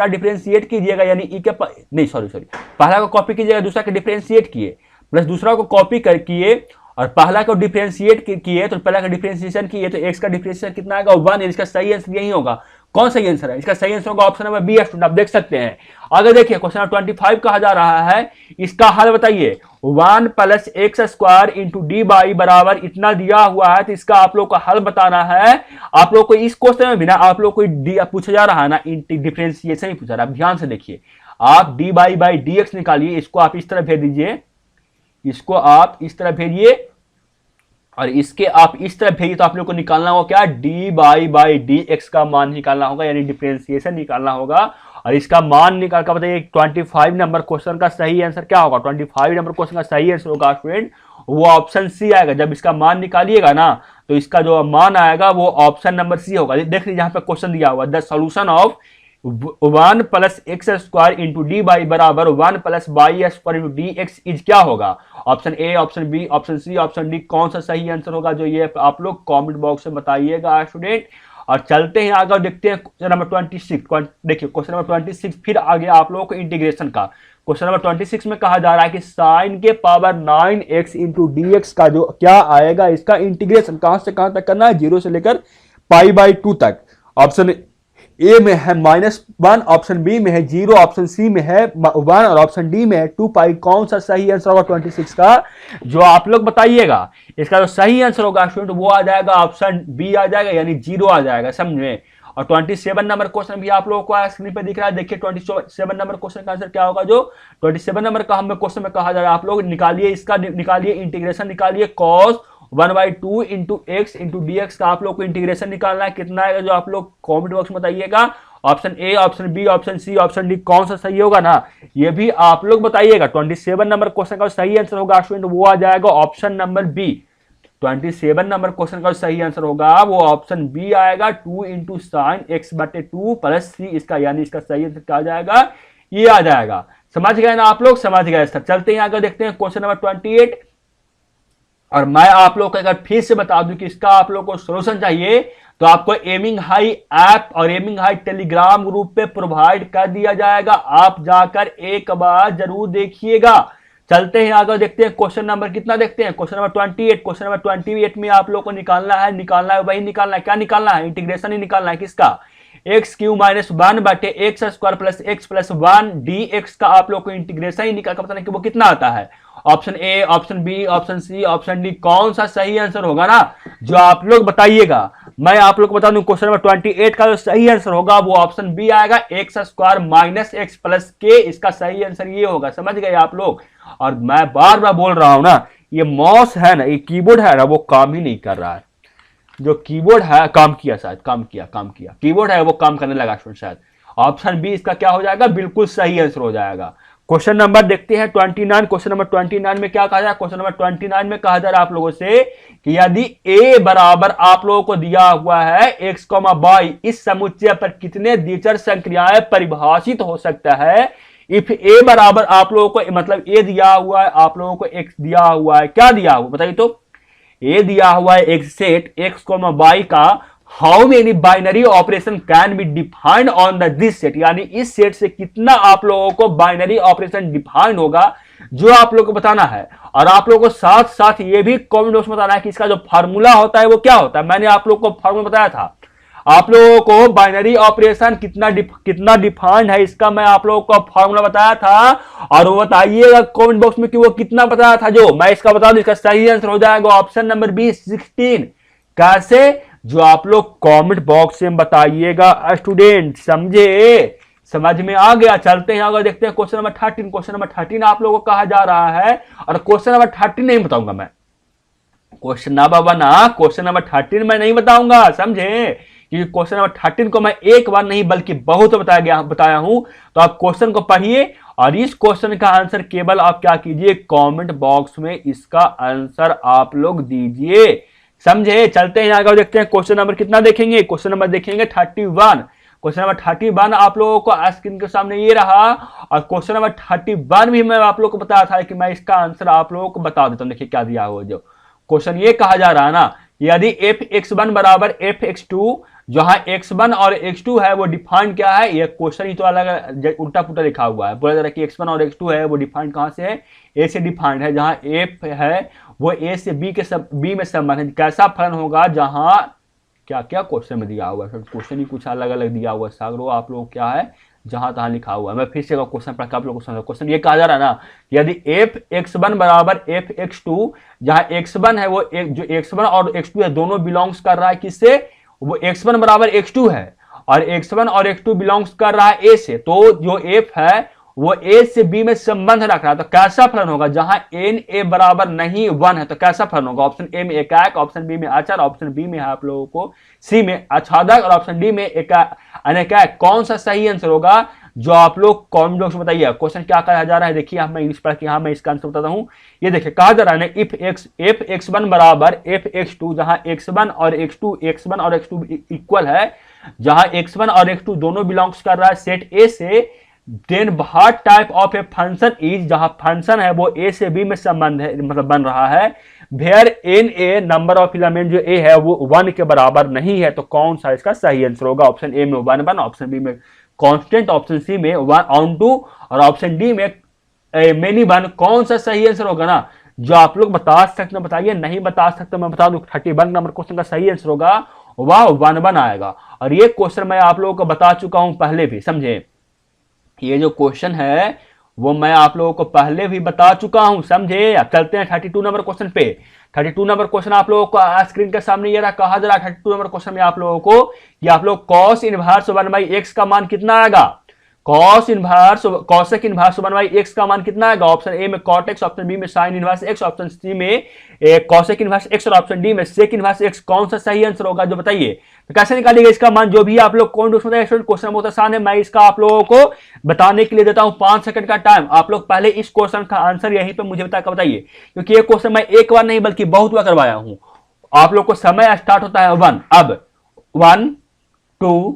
डिफरेंशिएट कीजिएगा यानी ई के पहला को कॉपी कीजिएगा, दूसरा का डिफरेंशिएट किए, प्लस दूसरा को कॉपी कर किए और पहला को डिफरेंशिएट किए तो पहला का डिफरेंशिएशन किए तो x का डिफरेंशिएशन कितना आएगा 1। इसका सही आंसर यही होगा। कौन सही आंसर है? इसका सही आंसर होगा ऑप्शन नंबर बी स्टूडेंट, आप देख सकते हैं। आगे देखिए क्वेश्चन नंबर 25 कहा जा रहा है, इसका हल बताइए। 1 + x² इंटू डी बाई बराबर इतना दिया हुआ है, तो इसका आप लोग का हल बताना है। आप लोग को इस क्वेश्चन में भी ना आप लोग को पूछा जा रहा है ना, डिफरेंशिएशन ही पूछा रहा है। आप ध्यान से देखिए, आप D by by D x निकालिए, इसको आप इस तरह भेज दीजिए, इसको आप इस तरह भेजिए और इसके आप इस तरह भेजिए, तो आप लोग को निकालना होगा क्या, D by by D x का मान निकालना होगा, यानी डिफरेंशिएशन निकालना होगा। और इसका मान निकाल कर बताइए 25 नंबर क्वेश्चन का सही आंसर क्या होगा। 25 नंबर क्वेश्चन का सही आंसर होगा स्टूडेंट वो ऑप्शन सी आएगा। जब इसका मान निकालिएगा ना तो इसका जो मान आएगा वो ऑप्शन नंबर सी होगा। देख लीजिए यहाँ पे क्वेश्चन दिया हुआ, the solution of 1 + x² into D by बराबर 1 + y² into d x is क्या होगा। ऑप्शन ए, ऑप्शन बी, ऑप्शन सी, ऑप्शन डी, कौन सा सही आंसर होगा, जो ये आप लोग कमेंट बॉक्स में बताइएगा स्टूडेंट। और चलते हैं आगे, देखते हैं क्वेश्चन नंबर 26। देखिए क्वेश्चन नंबर 26 फिर आगे आप लोगों को इंटीग्रेशन का क्वेश्चन नंबर 26 में कहा जा रहा है कि sin के power 9x into d x का जो क्या आएगा, इसका इंटीग्रेशन कहां से कहां तक करना है, 0 से लेकर π/2 तक। ऑप्शन ए में है -1, ऑप्शन बी में है 0, ऑप्शन सी में है 1 और ऑप्शन डी में है 2π। कौन सा सही आंसर होगा 26 का, जो आप लोग बताइएगा। इसका जो सही आंसर होगा स्टूडेंट वो आ जाएगा ऑप्शन बी आ जाएगा, यानी 0 आ जाएगा, समझे। और 27 नंबर क्वेश्चन भी आप लोगों को स्क्रीन पे दिख रहा है। देखिए 27 नंबर क्वेश्चन का आंसर क्या होगा, जो 27 नंबर का हमें क्वेश्चन में कहा जा रहा है, आप लोग निकालिए, इसका निकालिए इंटीग्रेशन निकालिए, cos 1/2 into x into d x का आप लोग को इंटीग्रेशन निकालना है। कितना आएगा जो आप लोग कमेंट बॉक्स में बताइएगा। ऑप्शन ए, ऑप्शन बी, ऑप्शन सी, ऑप्शन डी, कौन सा सही होगा ना, ये भी आप लोग बताइएगा। 27 नंबर क्वेश्चन का सही आंसर होगा स्टूडेंट वो आ जाएगा option number B. 27 number question का सही आंसर होगा वो ऑप्शन बी आएगा, 2 into sin x/2 plus C इसका, यानी इसका सही आंसर क्या आ जाएगा, ये आ जाएगा। समझ गए ना आप लोग, समझ गए सर। चलते हैं आगे, देखते हैं क्वेश्चन नंबर 28। और मैं आप लोग को अगर फिर से बता दूं कि इसका आप लोग को सोल्यूशन चाहिए तो आपको एमिंग हाई ऐप और एमिंग हाई टेलीग्राम ग्रुप पे प्रोवाइड कर दिया जाएगा, आप जाकर एक बार जरूर देखिएगा। चलते हैं आगे, देखते हैं क्वेश्चन नंबर कितना, देखते हैं क्वेश्चन नंबर 28। क्वेश्चन नंबर 28 में आप लोग को निकालना है वही निकालना है, क्या निकालना है, इंटीग्रेशन ही निकालना है किसका, एक्स क्यू माइनस 1 बटे x square plus x plus 1 D x का आप लोग को इंटीग्रेशन ही निकाल कर बताना कि वो कितना आता है। ऑप्शन ए, ऑप्शन बी, ऑप्शन सी, ऑप्शन डी, कौन सा सही आंसर होगा ना जो आप लोग बताइएगा। मैं आप लोग को बता दूं क्वेश्चन नंबर 28 का जो सही आंसर होगा वो ऑप्शन बी आएगा, x square minus x plus के। इसका सही आंसर ये होगा, समझ गए आप लोग। और मैं बार बार बोल रहा हूं ना, ये माउस है ना, ये कीबोर्ड है ना, वो काम ही नहीं कर रहा है। जो कीबोर्ड है काम किया, शायद काम किया कीबोर्ड है वो काम करने लगा शायद। ऑप्शन बी इसका क्या हो जाएगा, बिल्कुल सही आंसर हो जाएगा। क्वेश्चन नंबर देखते हैं 29। क्वेश्चन नंबर 29 में क्या कहा जाए, क्वेश्चन नंबर 29 में कहा जा रहा है आप लोगों से कि यदि a बराबर आप लोगों को दिया हुआ है x, y, इस समुच्चय पर कितने द्विचर संक्रियाएं परिभाषित हो सकता है। इफ a बराबर आप लोगों को, मतलब a दिया हुआ है, आप लोगों को x दिया हुआ है, क्या दिया हुआ बताइए तो, a दिया हुआ है एक सेट x, y का, how many binary operation can be defined on this set, यानी इस सेट से कितना आप लोगों को बाइनरी ऑपरेशन डिफाइंड होगा जो आप लोगों को बताना है। और आप लोगों को साथ साथ ये भी कमेंट बॉक्स में बताना है कि इसका जो फार्मूला होता है वो क्या होता है। मैंने आप लोगों को फार्मूला बताया था, आप लोगों को बाइनरी ऑपरेशन कितना डिफाइंड है इसका मैं आप लोगों को फॉर्मूला बताया था। और वो बताइएगा कमेंट बॉक्स में कि वो कितना बताया था, जो मैं इसका बता दूं। इसका सही आंसर हो जाएगा ऑप्शन नंबर बी 16। कैसे, जो आप लोग कमेंट बॉक्स में बताइएगा स्टूडेंट, समझे, समझ में आ गया। चलते हैं आगे, देखते हैं क्वेश्चन नंबर 13। क्वेश्चन नंबर 13 आप लोगों को कहा जा रहा है, और क्वेश्चन नंबर 13 नहीं बताऊंगा मैं, क्वेश्चन नंबर 13 मैं नहीं बताऊंगा, समझे, क्योंकि क्वेश्चन नंबर 13 को मैं एक बार नहीं बल्कि बहुत बताया हूं। तो आप क्वेश्चन को पढ़िए और इस क्वेश्चन का आंसर केवल आप क्या कीजिए, कमेंट बॉक्स में इसका आंसर आप लोग दीजिए, समझे। चलते हैं आगे, देखते हैं क्वेश्चन नंबर कितना देखेंगे, क्वेश्चन नंबर देखेंगे 31। क्वेश्चन नंबर 31 आप लोगों को स्क्रीन के सामने ये रहा। और क्वेश्चन नंबर 31 भी मैं आप लोगों को बताया था कि मैं इसका आंसर आप लोगों को बता देता हूं। देखिए क्या दिया हुआ, जो क्वेश्चन ये कहा जा रहा है ना, यदि f(x1) बराबर f(x2), जहां x1 और x2 है वो डिफाइंड क्या है, ये क्वेश्चन ही तो अलग उल्टा पुल्टा लिखा हुआ है। बोला जा रहा है कि x1 और x2 है वो डिफाइंड कहां से है, a से डिफाइंड है, जहां f है वो a से b में संबंध है। कैसा फलन होगा, जहां क्या क्या क्वेश्चन में दिया हुआ है, क्वेश्चन ही कुछ अलग अलग दिया हुआ है सागरो, आप लोग क्या है जहां तहां लिखा हुआ है। मैं फिर से क्वेश्चन पढ़ के आप लोगों को समझा। क्वेश्चन ये कहा जा रहा है ना, यदि f(x1) बराबर f(x2), जहां x1 है वो जो x1 और x2 है दोनों बिलोंग्स कर रहा है किससे, वो x1 बराबर x2 है और x1 और x2 बिलोंग्स कर रहा है a से, तो जो f है वो a से b में संबंध रख रहा है। तो कैसा फलन होगा, जहां n a बराबर नहीं 1 है तो कैसा फलन होगा, ऑप्शन ए में एकाक, ऑप्शन बी में अचर, ऑप्शन बी में है आप लोगों को सी में आच्छादक, और ऑप्शन डी में अनेकाक। कौन सा सही आंसर होगा जो आप लोग कमेंट बॉक्स में बताइए। क्वेश्चन क्या कहा जा रहा है, देखिए मैं इंग्लिश पढ़ के यहाँ मैं इसका आंसर बताता हूं। ये देखिए कहा जा रहा है इफ f(x1) बराबर f(x2), जहां x1 और x2 इक्वल है, जहां x1 और x2 दोनों बिलोंग्स कर रहा है सेट a से, then what type of a function is, जहां फंक्शन है वो a से b में संबंध है, मतलब बन रहा है, where n a number of element जो a है वो 1 के बराबर नहीं है। तो कौन सा इसका सही आंसर होगा, ऑप्शन ए में 1 1, ऑप्शन बी में कांस्टेंट, ऑप्शन सी में 1 on 2 और ऑप्शन डी में मेनी 1। कौन सा सही आंसर होगा ना जो आप लोग बता सकते हैं, बताइए। नहीं बता सकते मैं बता दूं, 31 नंबर क्वेश्चन का सही आंसर होगा वह 1 1 आएगा। और ये क्वेश्चन मैं आप लोगों को बता चुका हूं पहले भी, समझे, ये जो क्वेश्चन है वो मैं आप लोगों को पहले भी बता चुका हूं, समझे। अब चलते हैं 32 नंबर क्वेश्चन पे। 32 नंबर क्वेश्चन आप लोगों को स्क्रीन के सामने ये रहा, कहा जा रहा है 32 नंबर क्वेश्चन में आप लोगों को कि आप लोग cos इनवर्स 1/x का मान कितना आएगा, cosec इनवर्स 1/x का मान कितना आएगा, ऑप्शन ए में cot x, ऑप्शन बी में sin इनवर्स x, ऑप्शन सी में cosec इनवर्स x और ऑप्शन डी में sec इनवर्स x। कौन सा सही आंसर होगा जो बताइए। तो कैसे निकालिएगा इसका मान, जो भी आप लोग क्वेश्चन बहुत आसान है, मैं इसका आप लोगों को बताने के लिए देता हूं 5 सेकंड का टाइम। आप लोग पहले इस क्वेश्चन का आंसर यहीं पे मुझे बताइए, क्योंकि ये क्वेश्चन मैं एक बार नहीं बल्कि बहुत बार करवाया हूं। आप लोग को समय स्टार्ट होता है 1, अब 1 2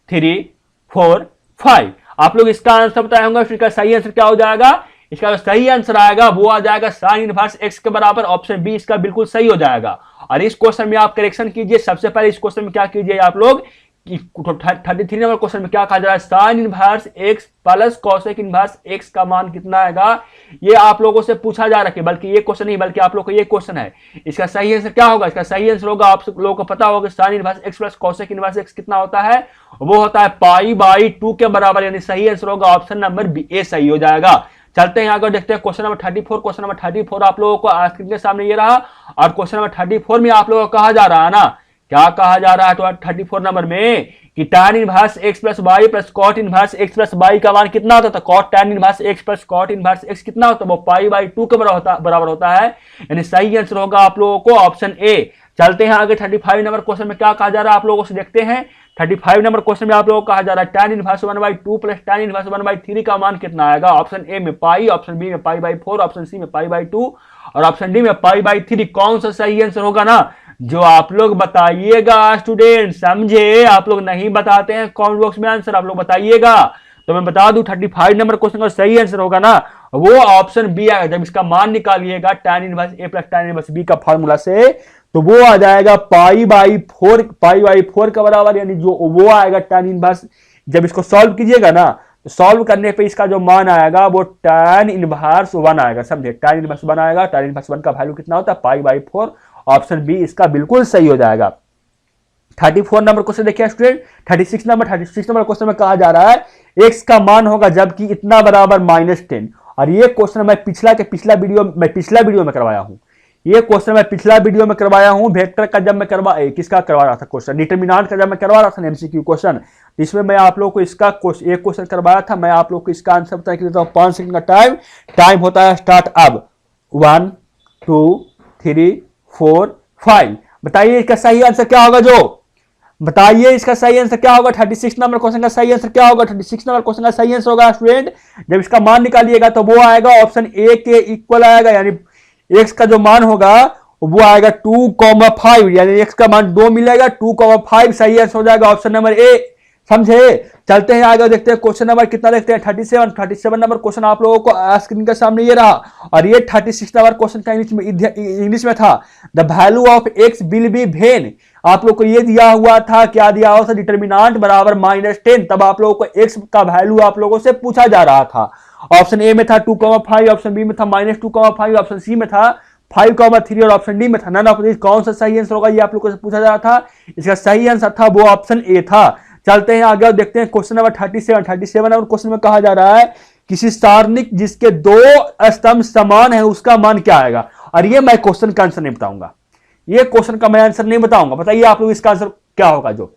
3 4 5। आप लोग इसका आंसर बताए होंगे, इसका सही आंसर क्या हो जाएगा, इसका जो सही आंसर आएगा वो आ जाएगा साइन इनवर्स एक्स के बराबर, ऑप्शन बी इसका बिल्कुल सही हो जाएगा। और इस क्वेश्चन में आप करेक्शन कीजिए, सबसे पहले इस क्वेश्चन में क्या कीजिए आप लोग, 33 नंबर क्वेश्चन में क्या कहा जा रहा है, sign inverse x plus cosec inverse x का मान कितना आएगा, ये आप लोगों से पूछा जा रहा है। बल्कि ये क्वेश्चन नहीं, बल्कि आप लोग को ये क्वेश्चन है, इसका सही आंसर क्या होगा, इसका सही आंसर होगा, आप लोगों को पता होगा sign inverse x plus cosec inverse x कितना होता है, वो होता है π/2 के बराबर, यानी सही आंसर होगा ऑप्शन नंबर बी, ए सही हो जाएगा। चलते हैं आगे, देखते हैं क्वेश्चन नंबर 34। क्वेश्चन नंबर 34 आप लोगों को स्क्रीन के सामने ये रहा, और क्वेश्चन नंबर 34 में आप लोगों को कहा जा रहा है ना, क्या कहा जा रहा है तो 34 नंबर में कि tan inverse x plus y plus cot inverse x plus y का मान कितना होता है, तो cot tan inverse x plus cot inverse x कितना होता है, वो π/2 के बराबर होता है, यानी सही आंसर होगा आप लोगों को ऑप्शन ए। चलते हैं आगे 35 नंबर क्वेश्चन में क्या कहा जा रहा है आप लोगों से देखते हैं। 35 नंबर क्वेश्चन में आप लोगों को कहा जा रहा है tan inverse 1/2 plus tan inverse 1/3 का मान कितना आएगा, ऑप्शन ए में पाई, ऑप्शन बी में π/4, ऑप्शन सी में π/2 और ऑप्शन डी में π/3। कौन सा सही आंसर होगा ना, जो आप लोग बताइएगा स्टूडेंट, समझे, आप लोग नहीं बताते हैं कमेंट बॉक्स में आंसर, आप लोग बताइएगा। तो मैं बता दूं 35 नंबर क्वेश्चन का सही आंसर होगा ना वो ऑप्शन बी आएगा। जब इसका मान निकालिएगा tan इनवर्स ए प्लस tan इनवर्स बी का फार्मूला से, तो वो आ जाएगा π/4 के बराबर, यानी जो वो आएगा tan इनवर्स। जब इसको सॉल्व कीजिएगा ना, तो सॉल्व करने पे इसका जो मान आएगा वो tan इनवर्स 1 आएगा, समझे, tan इनवर्स 1 आएगा। tan इनवर्स 1 का वैल्यू कितना होता है, π/4, ऑप्शन बी इसका बिल्कुल सही हो जाएगा। 34 नंबर क्वेश्चन देखिए स्टूडेंट, 36 नंबर क्वेश्चन में कहा जा रहा है x का मान होगा जबकि इतना बराबर -10। और ये क्वेश्चन मैं पिछला वीडियो में करवाया हूं, ये क्वेश्चन मैं पिछला वीडियो में करवाया हूं, वेक्टर का जब मैं किसका करवा रहा था क्वेश्चन, डिटरमिनेंट का जब मैं करवा रहा था एमसीक्यू क्वेश्चन, इसमें मैं आप लोग को इसका एक क्वेश्चन करवाया था। मैं आप लोग को इसका आंसर बता देता हूं, 5 सेकंड का टाइम होता है स्टार्ट अब। 1 2 3 4 5। बताइए इसका सही आंसर क्या होगा, जो बताइए इसका सही आंसर क्या होगा। 36 नंबर क्वेश्चन का सही आंसर क्या होगा, 36 नंबर क्वेश्चन का सही आंसर होगा स्टूडेंट, जब इसका मान निकालिएगा तो वो आएगा ऑप्शन ए के इक्वल आएगा, यानी x का जो मान होगा वो आएगा 2,5, यानी x का मान 2 मिलेगा, 2,5 सही आंसर हो जाएगा ऑप्शन नंबर ए, समझे। चलते हैं आगे, देखते हैं क्वेश्चन नंबर कितना, देखते हैं 37 नंबर क्वेश्चन आप लोगों को स्क्रीन के सामने ये रहा, और ये 36 नंबर क्वेश्चन का इंग्लिश में था, the value of x will be when. आप लोग को ये दिया हुआ था, क्या दिया हुआ था, डिटरमिनेंट बराबर -10, तब आप लोगों को x का वैल्यू आप लोगों से पूछा जा रहा था। ऑप्शन ए में था 2,5, ऑप्शन बी में था -2,5, ऑप्शन सी में था 5,3 और ऑप्शन डी में था नन ऑफ दिस। कौन सा सही आंसर होगा ये आप लोगों से पूछा जा रहा था, इसका सही आंसर था वो ऑप्शन ए था। चलते हैं आगे और देखते हैं क्वेश्चन नंबर 37 नंबर क्वेश्चन में कहा जा रहा है किसी सारणिक जिसके 2 स्तंभ समान है उसका मान क्या आएगा। और ये मैं क्वेश्चन का आंसर नहीं बताऊंगा, ये क्वेश्चन का मैं आंसर नहीं बताऊंगा। बताइए आप लोग इसका आंसर क्या होगा। जो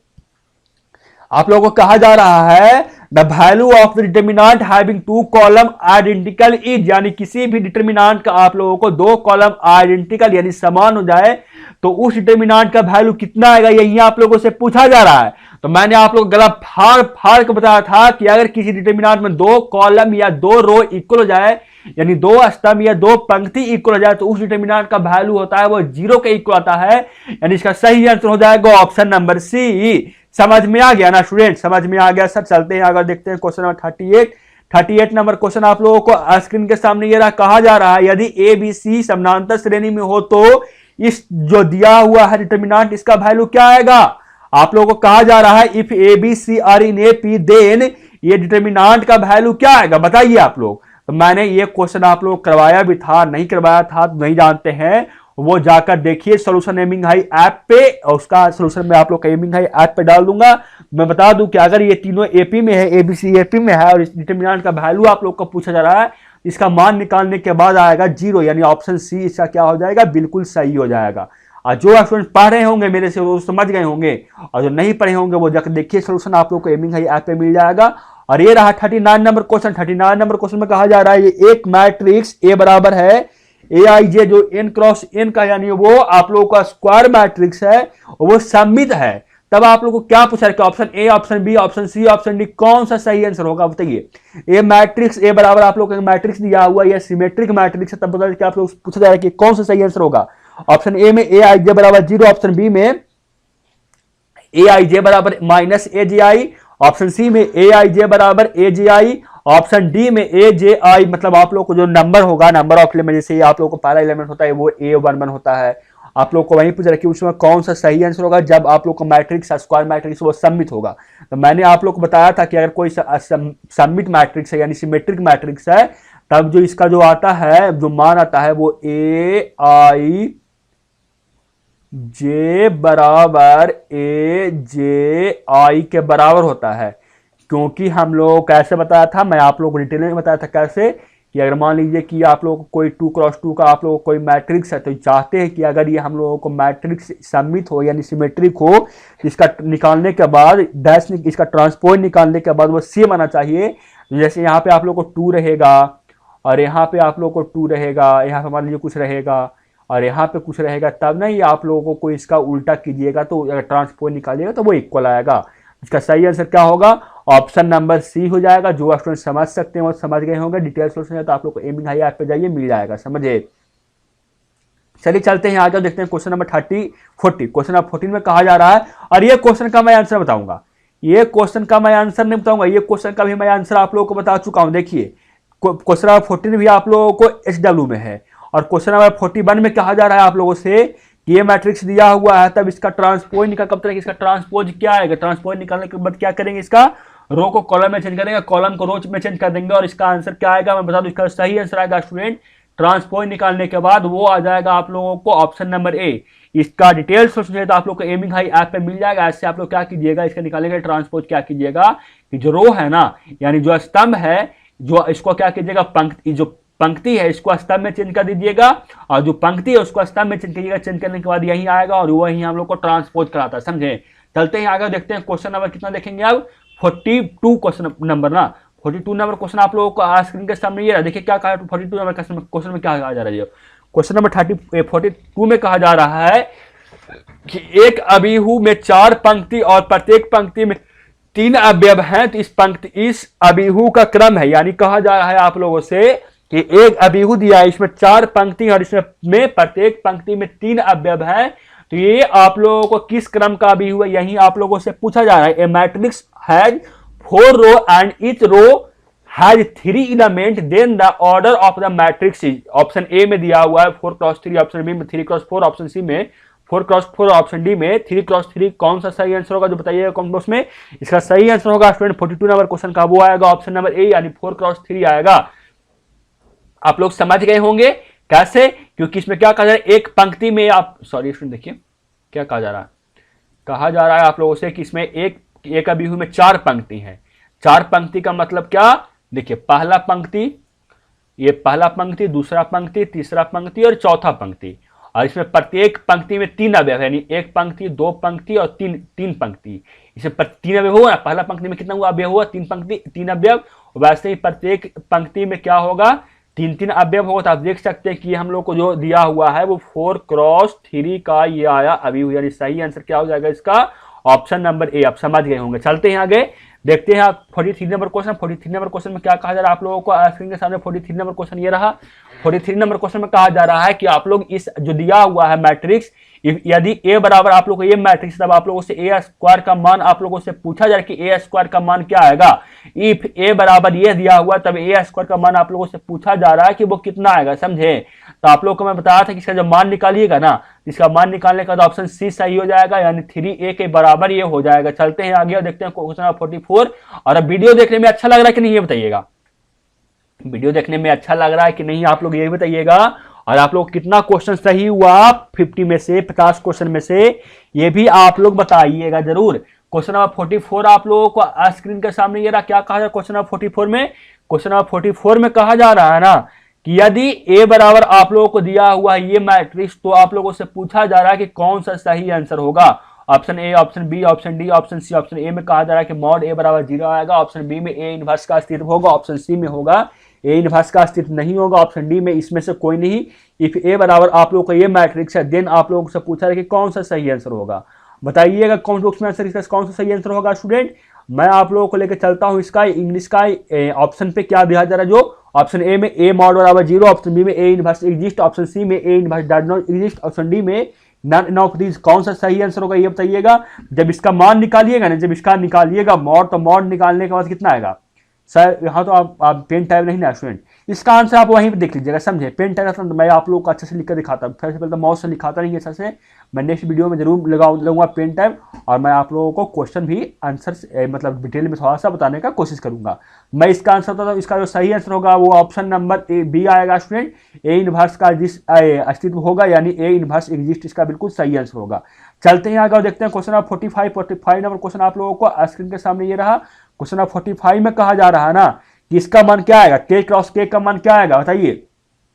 आप लोगों को कहा जा रहा है the value of the determinant having 2 column identical is, यानी किसी भी डिटरमिनेंट का आप लोगों को 2 कॉलम आइडेंटिकल यानी समान हो जाए तो उस डिटरमिनेंट का वैल्यू कितना आएगा, यही आप लोगों से पूछा जा रहा है। तो मैंने आप लोग गला फाड़ के बताया था कि अगर किसी डिटरमिनेंट में 2 कॉलम या 2 रो इक्वल हो जाए, यानी 2 स्तंभ या 2 पंक्ति इक्वल हो जाए, तो उस डिटरमिनेंट का वैल्यू होता है वो 0 के इक्वल आता है, यानी इसका सही आंसर हो जाएगा ऑप्शन नंबर सी। समझ में आ गया ना स्टूडेंट, समझ में आ गया सर। चलते हैं अगर देखते हैं क्वेश्चन नंबर 38 नंबर क्वेश्चन आप लोगों को स्क्रीन के सामने ये रहा। कहा जा रहा है यदि ए बी सी समानांतर श्रेणी में हो तो इस जो दिया हुआ है डिटरमिनेंट इसका वैल्यू क्या आएगा। आप लोगों को कहा जा रहा है if A B C are in A P then ये डिटरमिनेंट का वैल्यू क्या आएगा, बताइए आप लोग। तो मैंने ये क्वेश्चन आप लोग करवाया भी था, नहीं करवाया था तो नहीं जानते हैं, वो जाकर देखिए सोल्यूशन एमिंग हाई ऐप पे, और उसका सोल्यूशन मैं आप लोग का एमिंग हाई ऐप पे डाल दूंगा। मैं बता दूं कि अगर ये तीनों एपी में है, एबीसी एपी में है, और इस डिटरमिनेंट का वैल्यू आप लोग को पूछा जा रहा है, इसका मान निकालने के बाद आएगा 0, यानी ऑप्शन सी इसका क्या हो जाएगा, बिल्कुल सही हो जाएगा। और जो स्टूडेंट पढ़ रहे होंगे मेरे से वो समझ गए होंगे, और जो नहीं पढ़े होंगे वो जाकर देखिए सोल्यूशन आप लोग को एमिंग हाई ऐप पे मिल जाएगा। और ये रहा 39 नंबर क्वेश्चन। 39 नंबर क्वेश्चन में कहा जा रहा है ये एक मैट्रिक्स ए बराबर है AIJ जो n क्रॉस n का, यानी वो आप लोगों का स्क्वायर मैट्रिक्स है, वो सममित है। तब आप लोगों को क्या पूछा है कि ऑप्शन ए, ऑप्शन बी, ऑप्शन सी, ऑप्शन डी कौन सा सही आंसर होगा, बताइए। ए मैट्रिक्स ए बराबर आप लोग का मैट्रिक्स दिया हुआ है, सिमेट्रिक मैट्रिक्स है, तब बताइए कि आप लोग पूछा जा रहा है कि कौन सा सही आंसर होगा। ऑप्शन ए में AIJ बराबर 0, ऑप्शन बी में AIJ बराबर -AGI, ऑप्शन सी में ए आई जे बराबर ए जे आई, ऑप्शन डी में ए जे आई, मतलब आप लोग को जो नंबर होगा, नंबर ऑफ एलिमेंट, जैसे आप लोग को पहला एलिमेंट होता है वो A11 होता है, आप लोग को वहीं पूछ रखिए उसमें कौन सा सही आंसर होगा जब आप लोग को मैट्रिक्स स्क्वायर मैट्रिक्स वो सबमिट होगा। तो मैंने आप लोग को बताया था कि अगर कोई सबमिट मैट्रिक्स है यानी सिमेट्रिक मैट्रिक्स है, तब जो इसका जो आता है, जो मान आता है वो ए आई जे बराबर ए जे आई के बराबर होता है। क्योंकि हम लोग कैसे बताया था, मैं आप लोग को डिटेल में बताया था कैसे, कि अगर मान लीजिए कि आप लोग को कोई 2x2 का आप लोग को कोई मैट्रिक्स है, तो चाहते हैं कि अगर ये हम लोगों को मैट्रिक्स सबमिट हो यानी सिमेट्रिक हो, इसका निकालने के बाद डैश, इसका ट्रांसपोज निकालने के बाद वो सेम आना चाहिए। जैसे यहाँ पे आप लोग को 2 रहेगा और यहाँ पे आप लोग को 2 रहेगा, यहाँ पे मान लीजिए कुछ रहेगा और यहाँ पे कुछ रहेगा, तब नहीं आप लोगों को इसका उल्टा कीजिएगा तो अगर ट्रांसपोज निकालिएगा तो वो इक्वल आएगा। इसका सही आंसर क्या होगा, ऑप्शन नंबर सी हो जाएगा। जो स्टूडेंट समझ सकते हैं वो समझ गए होंगे, डिटेल सोल्यूशन है तो आप लोग को एमिंग हाई ऐप पे जाइए, मिल जाएगा, समझे। चलिए चलते हैं आगे, देखते हैं क्वेश्चन नंबर 40। क्वेश्चन नंबर 14 में कहा जा रहा है, और ये क्वेश्चन का मैं आंसर बताऊंगा, ये क्वेश्चन का मैं आंसर नहीं बताऊंगा, ये क्वेश्चन का भी मैं आंसर आप लोगों को बता चुका हूं। देखिए क्वेश्चन नंबर 14 भी आप लोगों को SW में है, और क्वेश्चन नंबर 41 में कहा जा रहा है आप लोगों से कि ये मैट्रिक्स दिया हुआ है, तब इसका ट्रांसपोज निकाल, कब तक इसका ट्रांसपोज क्या आएगा, ट्रांसपोज निकालने के बाद क्या करेंगे, इसका रो को कॉलम में चेंज करेंगे, कॉलम को रो में चेंज कर देंगे, और इसका आंसर क्या आएगा मैं बता दूं, इसका सही आंसर आएगा स्टूडेंट, ट्रांसपोज निकालने के बाद वो आ जाएगा आप लोगों को ऑप्शन नंबर ए। इसका डिटेल्स सोचना तो आप लोग को एमिंग हाई ऐप पे मिल जाएगा। ऐसे आप लोग क्या कीजिएगा, इसका निकालने के ट्रांसपोज क्या कीजिएगा कि जो रो है ना, यानी जो स्तंभ है, जो इसको क्या कीजिएगा, पंक्ति, जो पंक्ति है इसको स्तंभ में चेंज कर दीजिएगा, और जो पंक्ति है उसको स्तंभ में चेंज कीजिएगा। चेंज करने के बाद यही आएगा और वही हम लोग को ट्रांसपोज कराता है, समझे। चलते हैं आगे, देखते हैं क्वेश्चन नंबर कितना देखेंगे अब, 42 क्वेश्चन नंबर ना, 42 नंबर क्वेश्चन आप लोगों को स्क्रीन के सामने ये रहा। देखिए क्या कहा 42 नंबर क्वेश्चन में क्या कहा जा रहा है। क्वेश्चन नंबर 42 में कहा जा रहा है कि एक अभिहू में 4 पंक्ति और प्रत्येक पंक्ति में 3 अवयव हैं, तो इस अभिहू का क्रम है, यानी कहा जा रहा है आप लोगों से कि एक अभिहू दिया है, इसमें 4 पंक्ति और इसमें प्रत्येक पंक्ति में 3 अवयव हैं, तो ये आप लोगों को किस क्रम का अभिहू है, यही आप लोगों से पूछा जा रहा है। A matrix has 4 row and each row has 3 element, then the order of the matrix is, option ए में दिया हुआ है 4x3, ऑप्शन बी में 3x4, ऑप्शन सी में 4x4, ऑप्शन डी में 3x3, कौन सा सही आंसर होगा जो बताइएगा कमेंट बॉक्स में। इसका सही आंसर होगा स्टूडेंट 42 नंबर क्वेश्चन का वो आएगा ऑप्शन नंबर ए, यानी 4x3 आएगा। आप लोग समझ गए होंगे कैसे, क्योंकि इसमें क्या कहा जा रहा है, एक पंक्ति में आप, सॉरी स्टूडेंट देखिए क्या कहा जा रहा है, कहा जा रहा है आप लोगों से कि इसमें एक अभिहू में 4 पंक्ति हैं। 4 पंक्ति का मतलब क्या, देखिए पहला पंक्ति, ये पहला पंक्ति, दूसरा पंक्ति, तीसरा पंक्ति और चौथा पंक्ति, और इसमें प्रत्येक पंक्ति में 3 अवयव, यानी एक पंक्ति, 2 पंक्ति और 3 पंक्ति। इसमें 3 अवयव हुआ ना, पहला पंक्ति में कितना हुआ अवयव हुआ, 3 पंक्ति 3 अवयव, वैसे ही प्रत्येक पंक्ति में क्या होगा, 3 अवयव होगा। तो आप देख सकते हैं कि हम लोग को जो दिया हुआ है वो 4x3 का ये आया अभिहू, यानी सही आंसर क्या हो जाएगा इसका, ऑप्शन नंबर ए। आप समझ गए होंगे। चलते हैं आगे, देखते हैं आप 43 नंबर क्वेश्चन। 43 नंबर क्वेश्चन में क्या कहा जा रहा है आप लोगों को स्क्रीन के सामने, 43 नंबर क्वेश्चन ये रहा। 43 नंबर क्वेश्चन में कहा जा रहा है कि आप लोग इस जो दिया हुआ है मैट्रिक्स, यदि ए बराबर आप लोग को ये मैट्रिक्स, तब आप लोगों से ए स्क्वायर का मान आप लोगों से पूछा जाए कि ए स्क्वायर का मान क्या आएगा। इफ ए बराबर ये दिया हुआ, तब ए स्क्वायर का मान आप लोगों से पूछा जा रहा है कि वो कितना आएगा, समझे। तो आप लोग को मैं बताया था कि इसका जब मान निकालिएगा ना, इसका मान निकालने का तो ऑप्शन सी सही हो जाएगा, यानी 3a के बराबर ये हो जाएगा। चलते हैं आगे और देखते हैं क्वेश्चन नंबर 44। और अब वीडियो देखने में अच्छा लग रहा है कि नहीं ये बताइएगा, वीडियो देखने में अच्छा लग रहा है कि नहीं आप लोग ये बताइएगा। और आप लोग कितना क्वेश्चन सही हुआ 50 में से, 50 क्वेश्चन में से, ये भी आप लोग बताइएगा जरूर। क्वेश्चन नंबर 44 आप लोगों को स्क्रीन के सामने ये रहा। क्या कहा जाए क्वेश्चन नंबर 44 में, क्वेश्चन नंबर 44 में कहा जा रहा है ना कि यदि ए बराबर आप लोगों को दिया हुआ है ये मैट्रिक्स, तो आप लोगों से पूछा जा रहा है कि कौन सा सही आंसर होगा। ऑप्शन ए, option B, option D, option सी। ऑप्शन ए में कहा जा रहा है कि मॉड ए बराबर 0 आएगा, ऑप्शन बी में ए इनवर्स का अस्तित्व होगा, ऑप्शन सी में होगा ए इनवर्स का अस्तित्व नहीं होगा, ऑप्शन डी में इसमें से कोई नहीं। इफ ए बराबर आप लोगों का ये मैट्रिक्स है, देन आप लोगों से पूछा है कि कौन सा सही आंसर होगा। बताइएगा कौन बॉक्स में आंसर, इसका कौन सा सही आंसर होगा स्टूडेंट। मैं आप लोगों को लेकर चलता हूं इसका इंग्लिश का ऑप्शन पे क्या दिया जा रहा है। जो ऑप्शन ए में ए मॉड बराबर 0, ऑप्शन बी में ए इनवर्स एग्जिस्ट, ऑप्शन सी में a inverse does not exist, option D में नन ऑफ दीज कौन सा सही आंसर होगा ये बताइएगा। जब इसका मान निकालिएगा ना, जब इसका निकालिएगा मॉड, तो मॉड निकालने के बाद कितना आएगा सर। यहाँ तो आप पेन टाइप नहीं ना स्टूडेंट, इसका आंसर आप वहीं पे देख लीजिएगा, समझे। पेन टाइप तो मैं आप लोगों को अच्छे से लिख कर दिखाता हूँ, सबसे पहले तो माउस से लिखाता नहीं है अच्छे से, मैं नेक्स्ट वीडियो में जरूर लगाऊंगा पेन टाइप, और मैं आप लोगों को क्वेश्चन भी आंसर मतलब डिटेल में थोड़ा सा बताने का कोशिश करूंगा। मैं इसका आंसर बताता हूँ, इसका जो सही आंसर होगा वो ऑप्शन नंबर बी आएगा स्टूडेंट। ए इनवर्स का जिस अस्तित्व होगा, यानी ए इनवर्स एग्जिस्ट, इसका बिल्कुल सही आंसर होगा। चलते हैं आगे और देखते हैं क्वेश्चन नंबर 45 नंबर क्वेश्चन आप लोगों को स्क्रीन के सामने ये रहा। क्वेश्चन नंबर 45 में कहा जा रहा है ना कि इसका मान क्या आएगा, के क्रॉस के का मान क्या आएगा बताइए।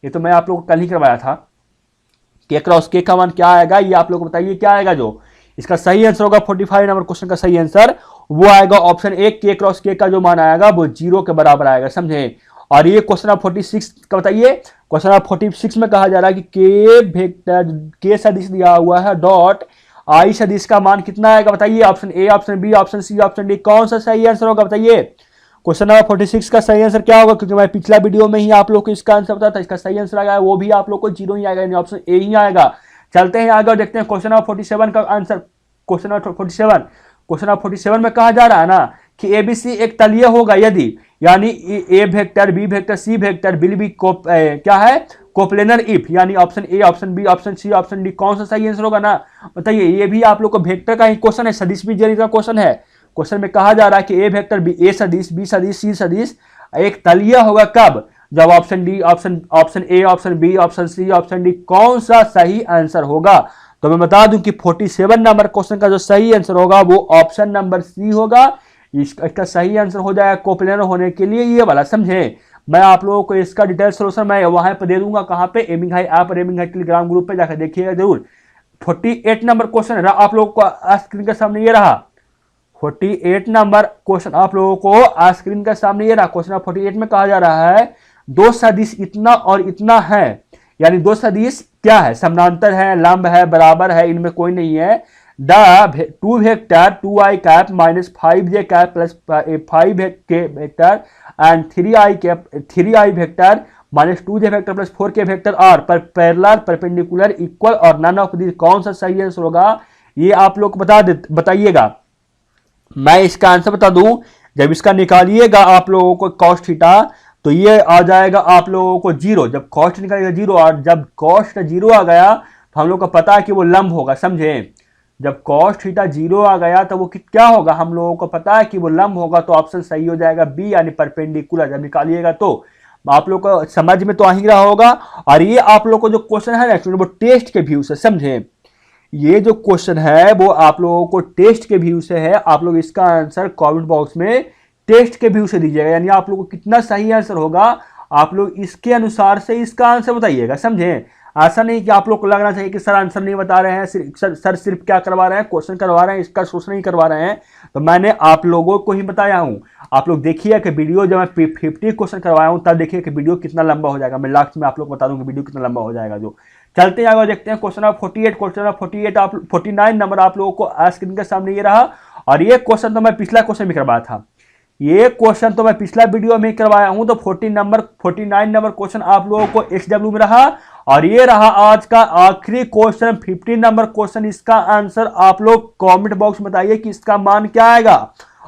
ये तो मैं आप लोगों को कल ही करवाया था, के क्रॉस के का मान क्या आएगा, ये आप लोग बताइए क्या आएगा। जो इसका सही आंसर होगा 45 नंबर क्वेश्चन का सही आंसर वो आएगा ऑप्शन ए, के क्रॉस के का जो मान आएगा वो 0 के बराबर आएगा, समझे। और ये क्वेश्चन नंबर 46 का बताइए। क्वेश्चन नंबर 46 में कहा जा रहा है कि के वेक्टर, के सदिश दिया हुआ है, डॉट आई सदिश का मान कितना आएगा बताइए। ऑप्शन ए, ऑप्शन बी, ऑप्शन सी, ऑप्शन डी, कौन सा सही आंसर होगा बताइए। क्वेश्चन नंबर 46 का सही आंसर क्या होगा, क्योंकि मैं पिछला वीडियो में ही आप लोग को इसका आंसर बताया था, इसका सही आंसर आएगा वो भी आप लोग को 0 ही आएगा, यानी ऑप्शन ए ही आएगा। चलते हैं आगे और देखते हैं क्वेश्चन नंबर 47 का आंसर। क्वेश्चन नंबर 47 में कहा जा रहा है ना कि एबीसी एक तलीय होगा यदि, यानी a vector, b vector, c vector will be क्या है कोप्लेनर इफ, यानी ऑप्शन ए, ऑप्शन बी, ऑप्शन सी, ऑप्शन डी, कौन सा सही आंसर होगा ना बताइए। ये भी आप लोग को वेक्टर का ही क्वेश्चन है, सदिश बीजगणित का क्वेश्चन है। क्वेश्चन में कहा जा रहा है कि ए वेक्टर, बी ए सदिश, बी सदिश, सी सदिश एक तलीय होगा कब, जब ऑप्शन डी, ऑप्शन ए, ऑप्शन बी, ऑप्शन सी, ऑप्शन डी, कौन सा सही आंसर होगा। तो मैं बता दूं कि 47 नंबर क्वेश्चन का जो सही आंसर होगा वो ऑप्शन नंबर सी होगा। इसका सही आंसर हो जाएगा कोप्लेनर होने के लिए ये वाला, समझे। मैं आप लोगों को इसका डिटेल सोल्यूशन मैं वहां पर दे दूंगा, कहां पे, एमिंग हाई ऐप और एमिंग हाई टेलीग्राम ग्रुप पे जाकर देखिएगा जरूर। 48 नंबर क्वेश्चन है आप लोगों को स्क्रीन के सामने ये रहा। 48 नंबर क्वेश्चन आप लोगों को स्क्रीन के सामने ये रहा। क्वेश्चन 48 में कहा जा रहा है दो सदिश इतना और इतना है, यानी दो सदिश क्या है, समानांतर है, लंब है, बराबर है, इनमें कोई नहीं है। The two vector 2i cap minus 5j cap plus 5 के vector and 3i vector minus 2j vector plus 4k vector और पैरेलल, परपेंडिकुलर, इक्वल और नन ऑफ दिस, कौन सा सही आंसर होगा ये आप लोग बताइएगा। मैं इसका आंसर बता दूं, जब इसका निकालिएगा आप लोगों को कॉस थीटा, तो ये आ जाएगा आप लोगों को 0। जब कॉस्ट निकालेगा 0, और जब कॉस्ट 0 आ गया तो हम लोग को पता है कि वो लंब होगा, समझे। जब कॉस्ट थीटा 0 आ गया तो वो क्या होगा, हम लोगों को पता है कि वो लंब होगा, तो ऑप्शन सही हो जाएगा बी, यानी परपेंडिकुलर। जब निकालिएगा तो आप लोग को समझ में तो आ ही रहा होगा। और ये आप लोग को जो क्वेश्चन है ना वो टेस्ट के व्यू से, समझे। ये जो क्वेश्चन है वो आप लोगों को टेस्ट के व्यू से है। आप लोग इसका आंसर कमेंट बॉक्स में टेस्ट के व्यू से दीजिएगा, यानी आप लोगों को कितना सही आंसर होगा आप लोग इसके अनुसार से इसका आंसर बताइएगा, समझे। ऐसा नहीं कि आप लोग को लगना चाहिए कि सर आंसर नहीं बता रहे हैं, सर सिर्फ क्या करवा रहे हैं, क्वेश्चन करवा रहे हैं, इसका सोल्यूशन नहीं करवा रहे हैं। तो मैंने आप लोगों को ही बताया हूं। आप लोग देखिए कि वीडियो जब मैं 50 क्वेश्चन करवाया हूं तब देखिए कि वीडियो कितना लंबा हो जाएगा। मैं लास्ट में आप लोग को बता दूंगा वीडियो कितना लंबा हो जाएगा। जो चलते आगे देखते हैं question number 48। Question number 49 number आप लोगों को स्क्रीन के सामने ये रहा। और ये क्वेश्चन तो मैं पिछला क्वेश्चन भी करवाया था, ये क्वेश्चन तो मैं पिछला वीडियो में करवाया हूं। तो 49 नंबर क्वेश्चन आप लोगों को SW में रहा। और ये रहा आज का आखिरी क्वेश्चन 50 नंबर क्वेश्चन। इसका आंसर आप लोग कमेंट बॉक्स में बताइए कि इसका मान क्या आएगा।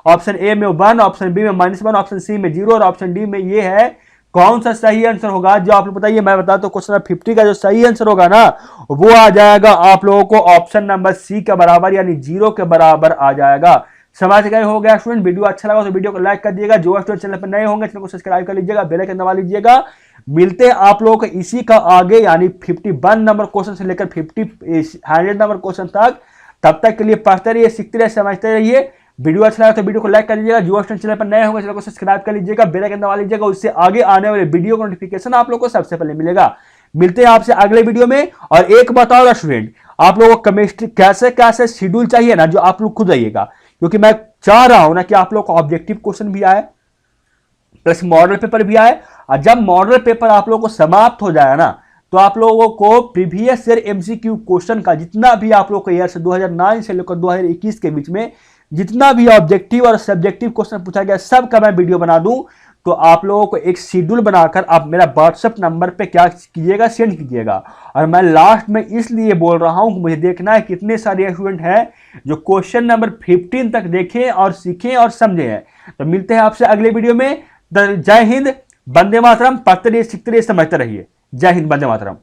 ऑप्शन ए में 1, ऑप्शन बी में -1, ऑप्शन सी में 0 और ऑप्शन डी में ये है। कौन सा सही आंसर होगा जो आप लोग बताइए। मैं बताता हूं क्वेश्चन 50 का जो सही आंसर होगा ना वो आ जाएगा आप लोगों को ऑप्शन नंबर सी के बराबर, यानी 0 के बराबर आ जाएगा। समझ गए हो गया स्टूडेंट। वीडियो अच्छा लगा तो वीडियो को लाइक कर दिएगा। जो स्टूडेंट चैनल पर नए होंगे चैनल को सब्सक्राइब कर लीजिएगा, बेल आइकन दबा लीजिएगा। मिलते हैं आप लोगों को इसी का आगे, यानी 51 नंबर क्वेश्चन से लेकर 100 नंबर क्वेश्चन तक। तब तक के लिए पढ़ते रहिए, सीखते रहिए, समझते रहिए। वीडियो अच्छा लगा तो वीडियो को लाइक कर लीजिएगा। जो स्टूडेंट चैनल पर नए होंगे चैनल को सब्सक्राइब कर लीजिएगा, बेल आइकन दबा लीजिएगा। उससे आगे आने वाले वीडियो का नोटिफिकेशन आप लोग को सबसे पहले मिलेगा। मिलते हैं आपसे अगले वीडियो में। और एक बात और स्टूडेंट, आप लोगों को केमिस्ट्री कैसे शेड्यूल चाहिए ना, जो आप लोग खुद रहिएगा, क्योंकि मैं चाह रहा हूं ना कि आप लोग को ऑब्जेक्टिव क्वेश्चन भी आए प्लस मॉडल पेपर भी आए। और जब मॉडल पेपर आप लोगों को समाप्त हो जाए ना तो आप लोगों को प्रीवियस ईयर MCQ क्वेश्चन का जितना भी आप लोग को ईयर से 2009 से लेकर 2021 के बीच में जितना भी ऑब्जेक्टिव और सब्जेक्टिव क्वेश्चन पूछा गया सब का मैं वीडियो बना दूं। तो आप लोगों को एक शेड्यूल बनाकर आप मेरा व्हाट्सएप नंबर पे क्या कीजिएगा, सेंड कीजिएगा। और मैं लास्ट में इसलिए बोल रहा हूं कि मुझे देखना है कितने सारे स्टूडेंट हैं जो क्वेश्चन नंबर 15 तक देखें और सीखें और समझे हैं। तो मिलते हैं आपसे अगले वीडियो में। जय हिंद, वंदे मातरम। पढ़ते रहिए, सीखते रहिए, समझते रहिए। जय हिंद, वंदे मातरम।